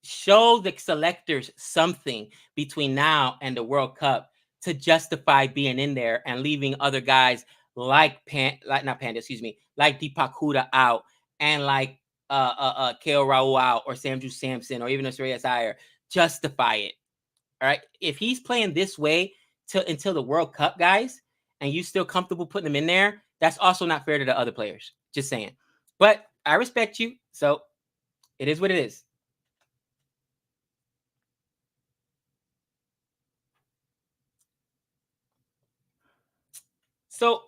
show the selectors something between now and the World Cup to justify being in there and leaving other guys like like Deepak Huda out, and like KL Rahul out, or Sanju Samson, or even Surya Iyer. Justify it. All right. If he's playing this way until the World Cup, guys, and you still comfortable putting him in there, that's also not fair to the other players. Just saying. But I respect you. So it is what it is. So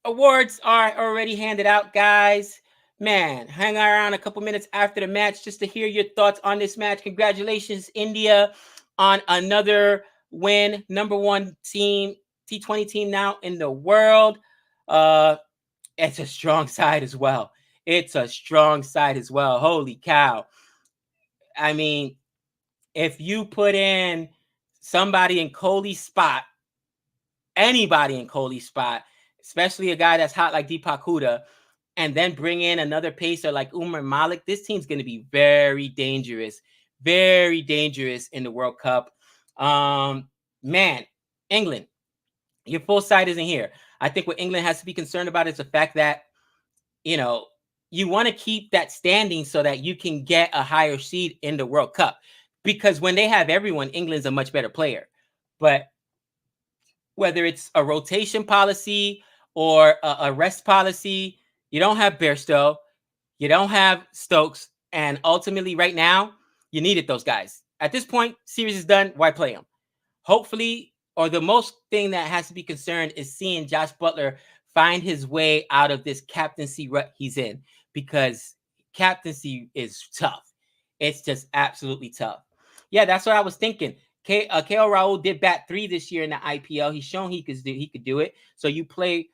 awards are already handed out, guys. Man, hang around a couple minutes after the match just to hear your thoughts on this match. Congratulations, India, on another win. Number 1 team, T20 team now in the world. It's a strong side as well. Holy cow. I mean, if you put in somebody in Kohli's spot, anybody in Kohli's spot, especially a guy that's hot like Deepak Huda, and then bring in another pacer like Umar Malik, this team's going to be very dangerous in the World Cup. Man, England, your full side isn't here. I think what England has to be concerned about is the fact that, you want to keep that standing so that you can get a higher seed in the World Cup. Because when they have everyone, England's a much better player. But whether it's a rotation policy or a rest policy, you don't have Bairstow, you don't have Stokes, and ultimately right now, you needed those guys. At this point, series is done. Why play them? Hopefully, or the most thing that has to be concerned is seeing Jos Butler find his way out of this captaincy rut he's in, because captaincy is tough. It's just absolutely tough. Yeah, that's what I was thinking. KL Rahul did bat 3 this year in the IPL. He's shown he could do it. So you play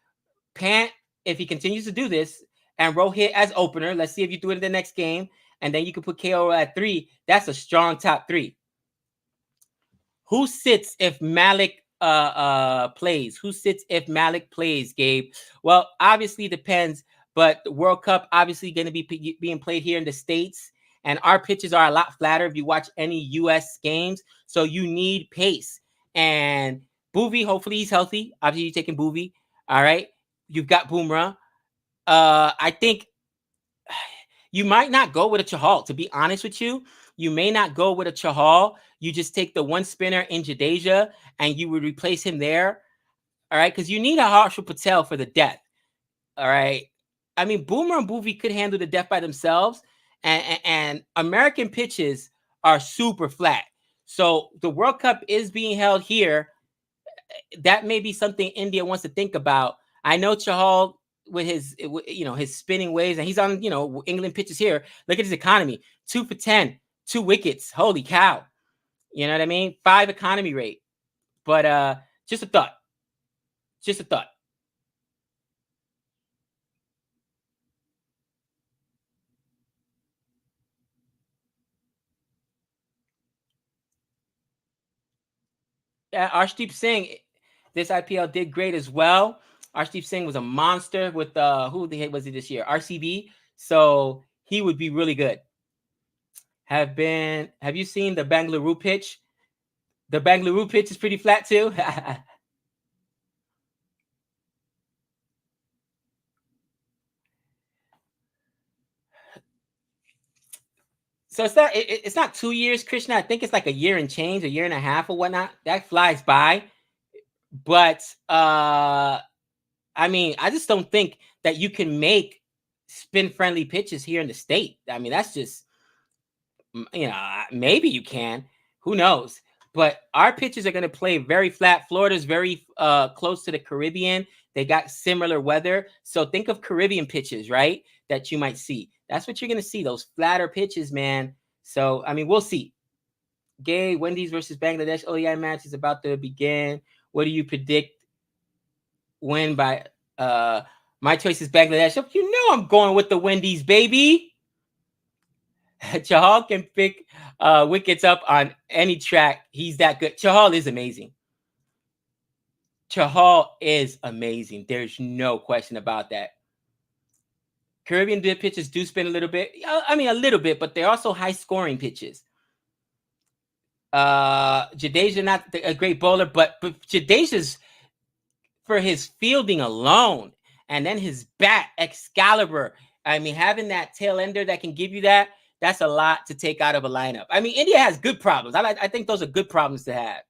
Pant if he continues to do this, and Rohit as opener. Let's see if you do it in the next game, and then you can put KO at 3. That's a strong top 3. Who sits if Malik plays? Who sits if Malik plays, Gabe? Well, obviously depends, but the World Cup obviously going to be being played here in the States, and our pitches are a lot flatter if you watch any U.S. games, so you need pace. And Boovie, hopefully he's healthy. Obviously, you're taking Boovie. All right. You've got Boomerang. I think you might not go with a Chahal, to be honest with you. You may not go with a Chahal. You just take the one spinner in Jadeja and you would replace him there. All right. Because you need a Harshal Patel for the death. All right. I mean, Boomer and Boovie could handle the death by themselves. And American pitches are super flat. So the World Cup is being held here. That may be something India wants to think about. I know Chahal with his, his spinning waves, and he's on, England pitches here. Look at his economy: 2 for 10, 2 wickets. Holy cow! You know what I mean? 5 economy rate. But just a thought. Just a thought. Arshdeep Singh, this IPL did great as well. Arshdeep Singh was a monster with who the heck was he this year? RCB. So he would be really good. Have you seen the Bangalore pitch? The Bangalore pitch is pretty flat too. So it's not 2 years, Krishna. I think it's like a year and change, a year and a half or whatnot. That flies by. But I mean, I just don't think that you can make spin friendly pitches here in the state. I mean, that's just, maybe you can. Who knows? But our pitches are going to play very flat. Florida's very close to the Caribbean. They got similar weather. So think of Caribbean pitches, right? That you might see. That's what you're going to see, those flatter pitches, man. So, I mean, we'll see. Gay, Wendy's versus Bangladesh ODI match is about to begin. What do you predict win by? My choice is Bangladesh. You know I'm going with the Wendy's, baby. Chahal can pick wickets up on any track. He's that good. Chahal is amazing. Chahal is amazing. There's no question about that. Caribbean pitches do spin a little bit. I mean, a little bit, but they're also high-scoring pitches. Jadeja, not a great bowler, but Jadeja's, for his fielding alone, and then his bat, Excalibur. I mean, having that tail ender that can give you that, that's a lot to take out of a lineup. I mean, India has good problems. I think those are good problems to have.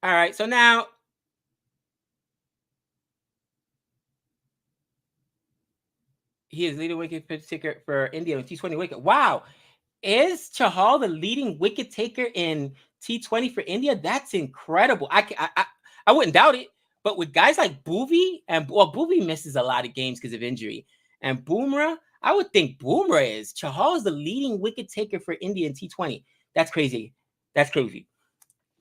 All right, so now he is leading wicket taker for India in T20 wicket. Wow. Is Chahal the leading wicket taker in T20 for India? That's incredible. I wouldn't doubt it. But with guys like Boovie, Boovie misses a lot of games because of injury. And Boomerang, I would think Boomerang is. Chahal is the leading wicket taker for India in T20. That's crazy. That's crazy.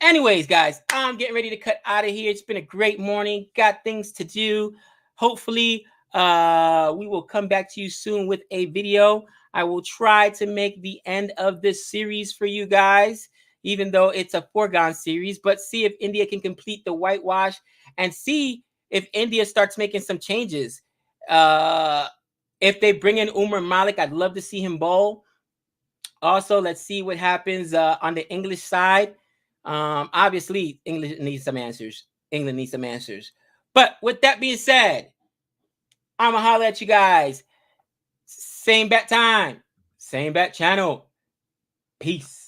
Anyways, guys, I'm getting ready to cut out of here. It's been a great morning. Got things to do. Hopefully, we will come back to you soon with a video. I will try to make the end of this series for you guys, even though it's a foregone series, but see if India can complete the whitewash and see if India starts making some changes. If they bring in Umar Malik, I'd love to see him bowl. Also, let's see what happens on the English side. Obviously, England needs some answers. But with that being said, I'm going to holler at you guys. Same bat time. Same bat channel. Peace.